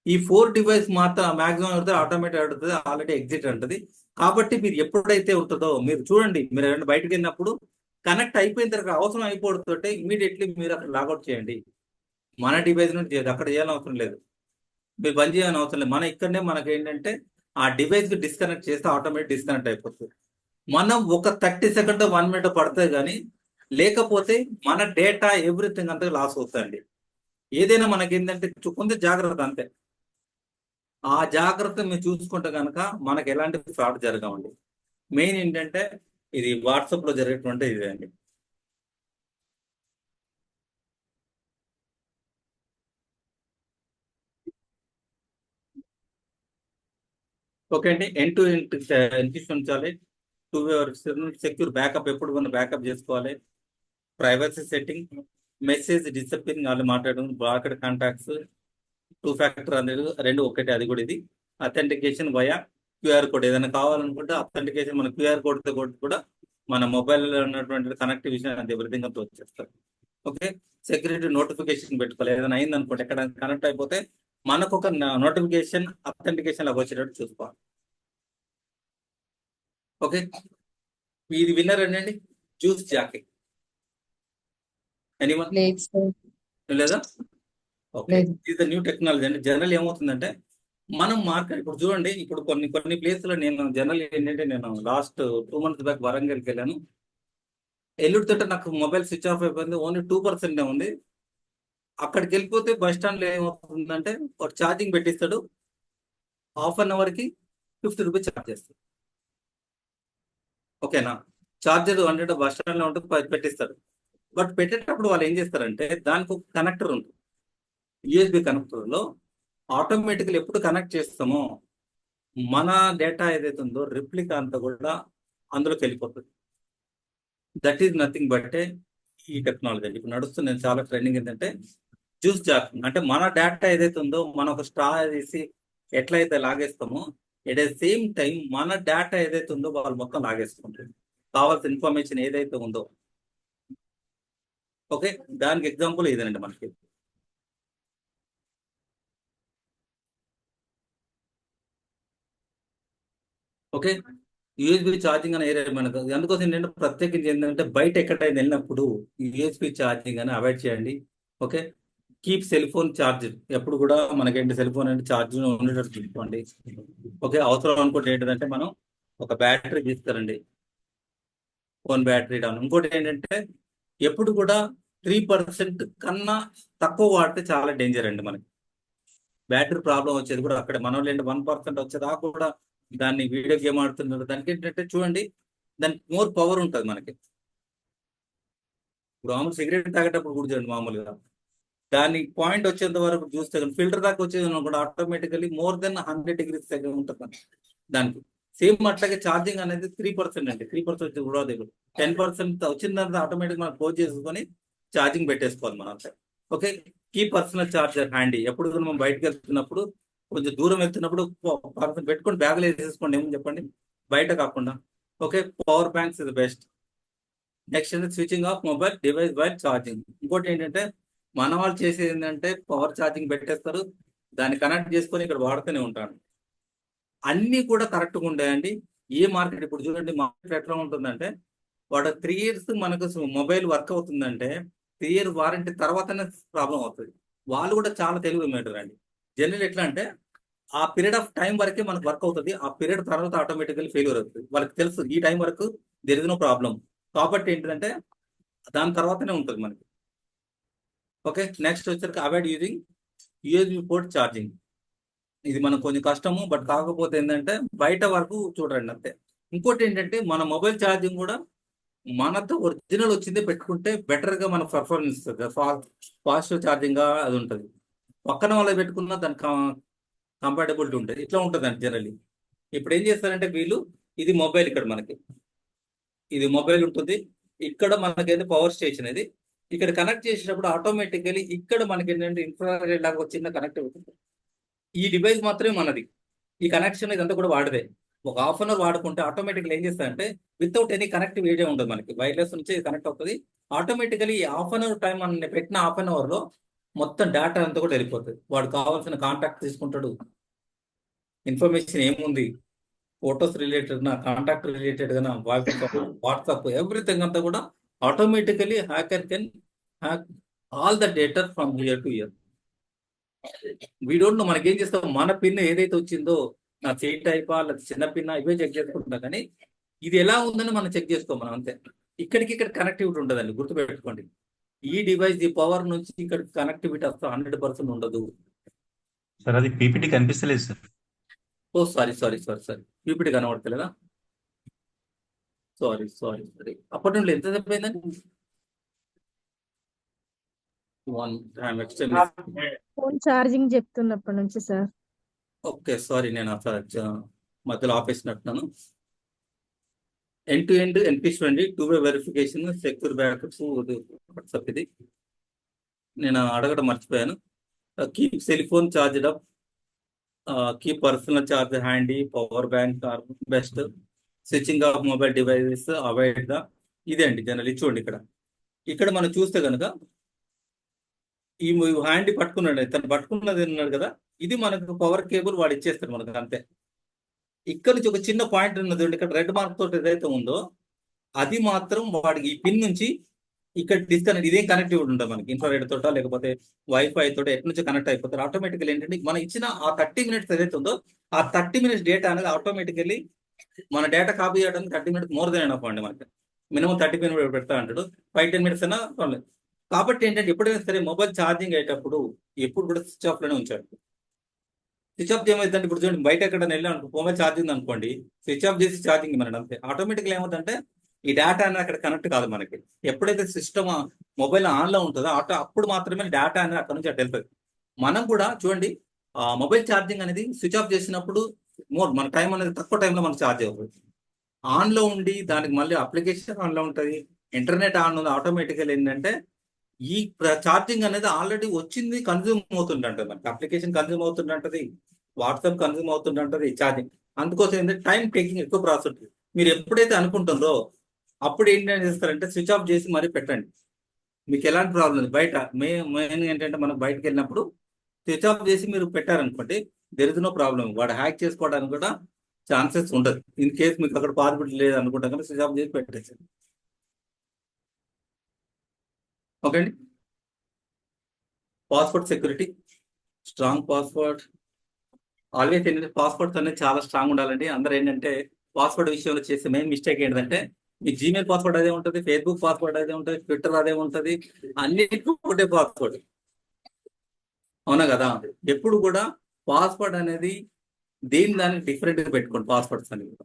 ఈ 4 డివైస్ మాత్రం మాక్సిమం అవుతుంది, ఆటోమేటిక్ అవుతుంది, ఆల్రెడీ ఎగ్జిట్ ఉంటుంది. కాబట్టి మీరు ఎప్పుడైతే ఉంటుందో మీరు చూడండి, మీరు ఏమైనా బయటకు వెళ్ళినప్పుడు కనెక్ట్ అయిపోయిన తర్వాత అవసరం అయిపోతుంటే ఇమీడియట్లీ మీరు అక్కడ లాగౌట్ చేయండి. మన డివైస్ నుండి చేయదు, అక్కడ చేయాలని అవసరం లేదు, మీరు బంద్ చేయాలని అవసరం లేదు. మన ఇక్కడనే మనకి ఏంటంటే ఆ డివైస్కి డిస్కనెక్ట్ చేస్తే ఆటోమేటిక్ డిస్కనెక్ట్ అయిపోతుంది. మనం ఒక 30 సెకండ్ 1 మినిట్ పడుతుంది, కానీ లేకపోతే మన డేటా ఎవ్రీథింగ్ అంతా లాస్ అవుతుందండి. ఏదైనా మనకి ఏంటంటే కొంత జాగ్రత్త అంతే, ఆ జాగ్రత్త మీరు చూసుకుంటే కనుక మనకి ఎలాంటి ఫ్రాడ్ జరగవండి. మెయిన్ ఏంటంటే ఇది వాట్సాప్లో జరిగేటువంటి ఇదే అండి. ఓకే అండి, ఎండ్ టు ఎండ్ ఎన్క్రిప్షన్ ఉంచాలి, 2 సెక్యూర్ బ్యాకప్ ఎప్పుడు మనం బ్యాకప్ చేసుకోవాలి, ప్రైవసీ సెట్టింగ్, మెసేజ్ డిసప్పింగ్ వాళ్ళు మాట్లాడడం, బ్లాక్డ్ కాంటాక్ట్స్, 2 ఫ్యాక్టర్ అనేది 2 ఒకటి, అది కూడా ఇది అథెంటికేషన్ వయా క్యూఆర్ కోడ్. ఏదైనా కావాలనుకుంటే అథెంటికేషన్ మన క్యూఆర్ కోడ్తో కూడా మన మొబైల్లో ఉన్నటువంటి కనెక్టివిషన్ అది ఎవ్రీథింగ్ అంతా వచ్చేస్తారు. ఓకే, సెక్యూరిటీ నోటిఫికేషన్ పెట్టుకోవాలి. ఏదైనా అయిందనుకోండి, ఎక్కడ కనెక్ట్ అయిపోతే మనకు ఒక నోటిఫికేషన్ అథెంటికేషన్ లాగా వచ్చేటట్టు చూసుకోవాలి. ఓకే, ఇది విన్నర్ అండి, జ్యూస్ జాకీ. ఎనీవన్ లేదా? ఓకే, ఇది న్యూ టెక్నాలజీ అండి. జనరల్ ఏమవుతుందంటే మనం మార్కెట్ ఇప్పుడు చూడండి, ఇప్పుడు కొన్ని ప్లేస్లో నేను జనరల్ ఏంటంటే నేను లాస్ట్ 2 months బ్యాక్ వరంగల్కి వెళ్ళాను. ఎల్లుడితో నాకు మొబైల్ స్విచ్ ఆఫ్ అయిపోయింది, ఓన్లీ 2% ఉంది. అక్కడికి వెళ్ళిపోతే బస్ స్టాండ్లో ఏమవుతుందంటే ఒక ఛార్జింగ్ పెట్టిస్తాడు, ½ an hourకి 50 రూపీస్ ఛార్జ్ చేస్తాడు. ఓకేనా, ఛార్జర్ 100 బస్ స్టాండ్లో ఉంటుంది పెట్టిస్తాడు. బట్ పెట్టేటప్పుడు వాళ్ళు ఏం చేస్తారంటే దానికి ఒక కనెక్టర్ ఉంటుంది, USB కనెక్టర్లో ఆటోమేటిక్గా ఎప్పుడు కనెక్ట్ చేస్తామో మన డేటా ఏదైతే ఉందో రిప్లికా అంతా కూడా అందులోకి వెళ్ళిపోతుంది. దట్ ఈజ్ నథింగ్ బట్ ఈ టెక్నాలజీ అండి. ఇప్పుడు నడుస్తుంది చాలా ట్రెండింగ్ ఏంటంటే జ్యూస్ జార్ అంటే మన డేటా ఏదైతే ఉందో మనం ఒక స్ట్రా తీసి ఎట్లయితే లాగేస్తామో ఎట్ ద సేమ్ టైం మన డేటా ఏదైతే ఉందో వాళ్ళు మొత్తం లాగేసుకుంటారు, కావాల్సిన ఇన్ఫర్మేషన్ ఏదైతే ఉందో. ఓకే, దానికి ఎగ్జాంపుల్ ఇదేనండి మనకి. ఓకే, యూఎస్బి ఛార్జింగ్ అనే ఏరియా మనకు అందుకోసం ఏంటంటే ప్రత్యేకించి ఏంటంటే బయట ఎక్కడైనా వెళ్ళినప్పుడు యూఎస్బి ఛార్జింగ్ అని అవాయిడ్ చేయండి. Okay, keep cell phone charge, ఎప్పుడు కూడా మనకేంటి సెల్ ఫోన్ అంటే ఛార్జ్ ఉండేటట్టు చూసుకోండి. ఓకే, అవసరం అనుకుంటే ఏంటంటే మనం ఒక బ్యాటరీ తీసుకురండి, ఫోన్ బ్యాటరీ డౌన్. ఇంకోటి ఏంటంటే ఎప్పుడు కూడా 3% కన్నా తక్కువ వాడితే చాలా డేంజర్ అండి మనకి. బ్యాటరీ ప్రాబ్లం వచ్చేది కూడా అక్కడ మనం లేండి 1% వచ్చేదా కూడా దాన్ని వీడియో గేమ్ ఆడుతున్నారు. దానికి ఏంటంటే చూడండి, దానికి మోర్ పవర్ ఉంటుంది మనకి. ఇప్పుడు మామూలు సిగరెట్ తాగేటప్పుడు కూడా చూడండి, మామూలుగా దాని పాయింట్ వచ్చేంత వరకు చూస్తే ఫిల్టర్ దాకా వచ్చేది కూడా ఆటోమేటికలీ మోర్ దెన్ 100 degrees దగ్గర ఉంటుంది దానికి. సేమ్ అట్లాగే ఛార్జింగ్ అనేది 3% అండి, 3% కూడా దగ్గర 10% వచ్చిన తర్వాత ఆటోమేటిక్ మనం క్లోజ్ చేసుకొని ఛార్జింగ్ పెట్టేసుకోవాలి మనం అంతే. Okay, keep personal charger handy, ఎప్పుడు మనం బయటకు వెళ్తున్నప్పుడు కొంచెం దూరం వెళ్తున్నప్పుడు పర్సన్ పెట్టుకొని బ్యాగ్లో వేసేసుకోండి, ఏమని చెప్పండి, బయట కాకుండా. Okay, power banks is best. Next అంటే switching off mobile device while charging. ఇంకోటి ఏంటంటే మన వాళ్ళు చేసేది ఏంటంటే పవర్ ఛార్జింగ్ పెట్టేస్తారు, దాన్ని కనెక్ట్ చేసుకొని ఇక్కడ వాడుతూనే ఉంటాడు. అన్నీ కూడా కరెక్ట్గా ఉంటాయండి. ఏ మార్కెట్ ఇప్పుడు చూడండి, మార్కెట్ ఎట్లా ఉంటుందంటే వాడు 3 years మనకు మొబైల్ వర్క్ అవుతుందంటే 3 year వారంటీ తర్వాతనే ప్రాబ్లం అవుతుంది. వాళ్ళు కూడా చాలా తెలివి మేటర్ అండి. జనరల్ ఎట్లా అంటే ఆ పీరియడ్ ఆఫ్ టైం వరకే మనకు వర్క్ అవుతుంది, ఆ పీరియడ్ తర్వాత ఆటోమేటికల్లీ ఫెయిల్యూర్ అవుతుంది. వాళ్ళకి తెలుసు ఈ టైం వరకు దెర్ ఇస్ నో ప్రాబ్లం, కాబట్టి ఏంటంటే దాని తర్వాతనే ఉంటుంది మనకి. ఓకే, నెక్స్ట్ వచ్చరికి avoid using USB port charging. ఇది మనకు కొంచెం కష్టము, బట్ కాకపోతే ఏంటంటే బయట వరకు చూడండి అంతే. ఇంకోటి ఏంటంటే మన మొబైల్ ఛార్జింగ్ కూడా మనతో ఒరిజినల్ వచ్చిందే పెట్టుకుంటే బెటర్గా మన పర్ఫార్మెన్స్ ఇస్తుంది, ఫాస్ట్ ఛార్జింగ్గా అది ఉంటుంది. పక్కన వాళ్ళకి పెట్టుకున్న దానికి కంపాటబిలిటీ ఉంటుంది, ఇట్లా ఉంటుంది అండి జనరల్లీ. ఇప్పుడు ఏం చేస్తారంటే వీళ్ళు, ఇది మొబైల్, ఇక్కడ మనకి ఇది మొబైల్ ఉంటుంది, ఇక్కడ మనకైతే పవర్ స్టేషన్ ఇది, ఇక్కడ కనెక్ట్ చేసేటప్పుడు ఆటోమేటికలీ ఇక్కడ మనకి ఏంటంటే ఇన్ఫ్రారెడ్ లాగా వచ్చిన కనెక్ట్ అవుతుంది. ఈ డివైస్ మాత్రమే మనది, ఈ కనెక్షన్ ఇదంతా కూడా వాడదే. ఒక హాఫ్ అన్ అవర్ వాడుకుంటే ఆటోమేటిక్గా ఏం చేస్తారంటే వితౌట్ ఎనీ కనెక్టివ్ ఏరియా ఉంటుంది మనకి, వైర్లెస్ నుంచి కనెక్ట్ అవుతుంది. ఆటోమేటికలీ ఈ హాఫ్ అన్ అవర్ టైం మనం పెట్టిన హాఫ్ అన్ అవర్లో మొత్తం డేటా అంతా కూడా వెళ్ళిపోతుంది. వాడు కావాల్సిన కాంటాక్ట్ తీసుకుంటాడు, ఇన్ఫర్మేషన్ ఏముంది, ఫొటోస్ రిలేటెడ్ నా కాంటాక్ట్ రిలేటెడ్ గా వాట్సాప్ ఎవ్రీథింగ్ అంతా కూడా automatically hacker can hack all the data from year to year. We don't know, మనకి ఏం చేస్తాం, మన పిన్ ఏదైతే వచ్చిందో నా చేయి టైపా లేదా చిన్న పిన్ ఇవే చెక్ చేసుకుంటున్నా, కానీ ఇది ఎలా ఉందని మనం చెక్ చేసుకోం మనం అంతే. ఇక్కడికి ఇక్కడ కనెక్టివిటీ ఉంటుందండి, గుర్తుపెట్టుకోండి. ఈ డివైస్ ఈ పవర్ నుంచి ఇక్కడ కనెక్టివిటీ వస్తే 100% ఉండదు. సార్ అది పీపీటీ కనిపిస్తలేదు సార్. ఓ సారీ పీపీటీ కనబడతలేదా? సారీ అప్పటి నుండి ఎంత చెప్పయిందండి? ఫోన్ ఛార్జింగ్ చెప్తున్నప్పటి నుంచి సార్. ఓకే, సారీ, నేను అసలు మధ్యలో ఆపేసినట్టున్నాను. ఎండ్ టు ఎండ్ ఎన్క్రిప్షన్ అండి, 2-way verification, secure backups, WhatsApp. ఇది నేను అడగడం మర్చిపోయాను. Keep cell phone charged up, keep personal charger handy, power bank are best, switching off mobile devices avoid the. ఇదే అండి జనరల్. చూడండి ఇక్కడ మనం చూస్తే కనుక ఈ హ్యాండీ పట్టుకున్నాడు, తను పట్టుకున్నది ఉన్నాడు కదా, ఇది మనకు పవర్ కేబుల్ వాడు ఇచ్చేస్తాడు మనకు అంతే. ఇక్కడ నుంచి ఒక చిన్న పాయింట్ ఉన్నది, ఇక్కడ రెడ్ మార్క్ తోటి ఏదైతే ఉందో అది మాత్రం వాడికి ఈ పిన్ నుంచి ఇక్కడ డిస్కనెక్ట్, ఇదేం కనెక్టివిటీ ఉంటుంది మనకి, ఇన్ఫ్రారెడ్ తోట లేకపోతే వైఫై తోట ఎక్కడి నుంచి కనెక్ట్ అయిపోతారు. ఆటోమేటికల్ ఏంటంటే మనం ఇచ్చిన ఆ 30 minutes ఏదైతే ఉందో ఆ 30 minutes డేటా అనేది ఆటోమేటికల్లీ మన డేటా కాపీ చేయడానికి 30 minutes మోర్ దెన్ ఎనఫ్ అండి. మనకి మినిమం 30 minutes పెడతా అంటాడు, 5-10 minutes అయినా పర్లేదు. కాబట్టి ఏంటంటే ఎప్పుడైనా సరే మొబైల్ ఛార్జింగ్ అయ్యేటప్పుడు ఎప్పుడు కూడా స్విచ్ ఆఫ్ లోనే ఉంచాడు. స్విచ్ ఆఫ్ ఏమైందంటే ఇప్పుడు చూడండి, బయట ఎక్కడ వెళ్ళాను మొబైల్ ఛార్జింగ్ అనుకోండి, స్విచ్ ఆఫ్ చేసి ఛార్జింగ్ మనకి అంతే. ఆటోమేటిక్గా ఏమవుతుందంటే ఈ డేటా అనేది అక్కడ కనెక్ట్ కాదు మనకి. ఎప్పుడైతే సిస్టమ్ మొబైల్ ఆన్లో ఉంటుందో అప్పుడు మాత్రమే డేటా అనేది అక్కడ నుంచి అటు వెళ్తుంది. మనం కూడా చూడండి, మొబైల్ ఛార్జింగ్ అనేది స్విచ్ ఆఫ్ చేసినప్పుడు మన టైం అనేది తక్కువ టైంలో మనకు ఛార్జ్ అవుతుంది. ఆన్లో ఉండి దానికి మళ్ళీ అప్లికేషన్ ఆన్లో ఉంటుంది, ఇంటర్నెట్ ఆన్ ఉంది, ఆటోమేటికల్ ఏంటంటే ఈ ఛార్జింగ్ అనేది ఆల్రెడీ వచ్చింది కన్జ్యూమ్ అవుతుందంట, మనకి అప్లికేషన్ కన్జ్యూమ్ అవుతుందంటది, వాట్సాప్ కన్జ్యూమ్ అవుతుందంటది ఛార్జింగ్. అందుకోసం ఏంటంటే టైం టేకింగ్ ఎక్కువ ప్రాసెస్ ఉంటుంది. మీరు ఎప్పుడైతే అనుకుంటుందో అప్పుడు ఏంటంటే చేస్తారంటే స్విచ్ ఆఫ్ చేసి మరీ పెట్టండి. మీకు ఎలాంటి ప్రాబ్లం లేదు. బయట మెయిన్ ఏంటంటే మనం బయటకు వెళ్ళినప్పుడు స్విచ్ ఆఫ్ చేసి మీరు పెట్టారనుకోండి, దెర్ ఇస్ నో ప్రాబ్లం. వాడు హ్యాక్ చేసుకోవడానికి కూడా ఛాన్సెస్ ఉండదు. ఇన్ కేసు మీకు అక్కడ పాసిబిలిటీ లేదు అనుకుంటా కానీ స్విచ్ ఆఫ్ చేసి పెట్టేసి. ఓకే అండి. Password security, strong password. Always ఏంటంటే పాస్వర్డ్స్ అనేది చాలా స్ట్రాంగ్ ఉండాలండి. అందరూ ఏంటంటే పాస్వర్డ్ విషయంలో చేసే మెయిన్ మిస్టేక్ ఏంటంటే మీ జీమెయిల్ పాస్వర్డ్ అదే ఉంటుంది, ఫేస్బుక్ పాస్వర్డ్ అదే ఉంటుంది, ట్విట్టర్ అదే ఉంటుంది, అన్నిటికీ ఒకటే పాస్వర్డ్. అవునా కదా? ఎప్పుడు కూడా పాస్వర్డ్ అనేది దాన్ని డిఫరెంట్ గా పెట్టుకోండి. పాస్వర్డ్స్ అనేవి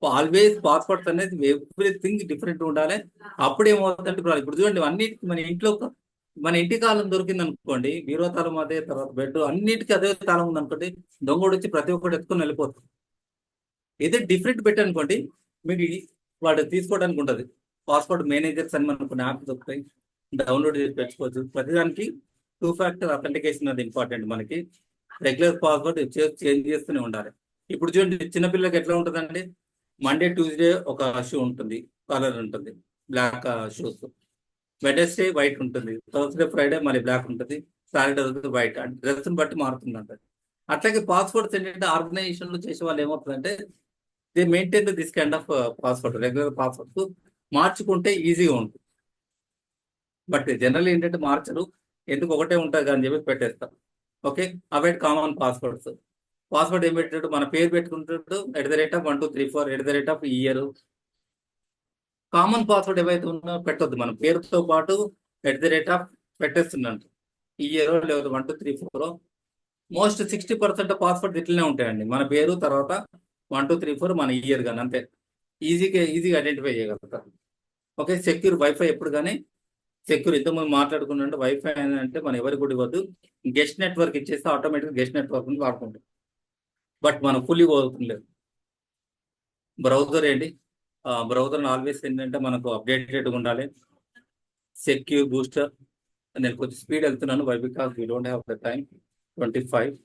ఆల్వేస్ పాస్వర్డ్స్ అనేది ఎవ్రీథింగ్ డిఫరెంట్ ఉండాలి. అప్పుడు ఏమవుతుందంటే ఇప్పుడు చూడండి, అన్నిటికీ మన ఇంటి తాళం దొరికింది అనుకోండి, బీరో తాళం అదే, తర్వాత బెడ్ అన్నిటికీ అదే తాళం ఉంది అనుకోండి, దొంగడు వచ్చి ప్రతి ఒక్కటి ఎత్తుకొని వెళ్ళిపోతుంది. ఏదో డిఫరెంట్ పెట్టనుకోండి, మీకు వాడు తీసుకోవడానికి ఉంటుంది. పాస్వర్డ్ మేనేజర్స్ అని మనకు కొన్ని యాప్స్ దొరుకుతాయి, డౌన్లోడ్ చేసి పెట్టుకోవచ్చు. ప్రతిదానికి 2 ఫ్యాక్టర్ అథెంటికేషన్ అది ఇంపార్టెంట్. మనకి రెగ్యులర్ పాస్వర్డ్ చేంజ్ చేస్తూనే ఉండాలి. ఇప్పుడు చూడండి, చిన్నపిల్లలకి ఎట్లా ఉంటుందండి, మండే ట్యూస్డే ఒక షూ ఉంటుంది, కలర్ ఉంటుంది, బ్లాక్ షూస్. వెడ్నెస్డే వైట్ ఉంటుంది, థర్స్డే ఫ్రైడే మళ్ళీ బ్లాక్ ఉంటుంది, సాటర్డే వైట్. అంటే డ్రెస్ని బట్టి మారుతుంది అంటారు. అట్లాగే పాస్వర్డ్స్ ఏంటంటే ఆర్గనైజేషన్లో చేసే వాళ్ళు ఏమవుతుందంటే they maintain this kind of password. Regular passwords మార్చుకుంటే ఈజీగా ఉంటుంది. బట్ జనరల్ ఏంటంటే మార్చరు, ఎందుకు ఒకటే ఉంటుంది అని చెప్పి పెట్టేస్తారు. Okay, avoid common passwords. Password ఏం పెట్టాడు, మన పేరు పెట్టుకుంటాడు, @1234 ఇయర్. కామన్ పాస్వర్డ్ ఏవైతే ఉన్నా పెట్టొద్దు. మన పేరుతో పాటు పెట్టేస్తుందంట, ఇయర్ లేదా 1234. మోస్ట్ 60% పాస్వర్డ్ ఇట్లనే ఉంటాయండి. మన పేరు తర్వాత 1234 మన ఇయర్ కానీ, అంతే. ఈజీగా ఐడెంటిఫై చేయగలుగుతారు. ఓకే, సెక్యూర్ వైఫై ఎప్పుడు కానీ సెక్యూర్. ఇంతకుముందు మాట్లాడుకున్నట్టు వైఫై అంటే మనం ఎవరికి కూడా ఇవ్వద్దు. గెస్ట్ నెట్వర్క్ ఇచ్చేస్తే ఆటోమేటిక్గా గెస్ట్ నెట్వర్క్ నుంచి వాడుకుంటాం. బట్ మనం ఫుల్లీ పోతుంది. బ్రౌజర్ ఏంటి, బ్రౌజర్ ఆల్వేస్ ఏంటంటే మనకు అప్డేటెడ్గా ఉండాలి. Secure booster. నేను కొంచెం స్పీడ్ వెళ్తున్నాను, why because we don't have the time. 25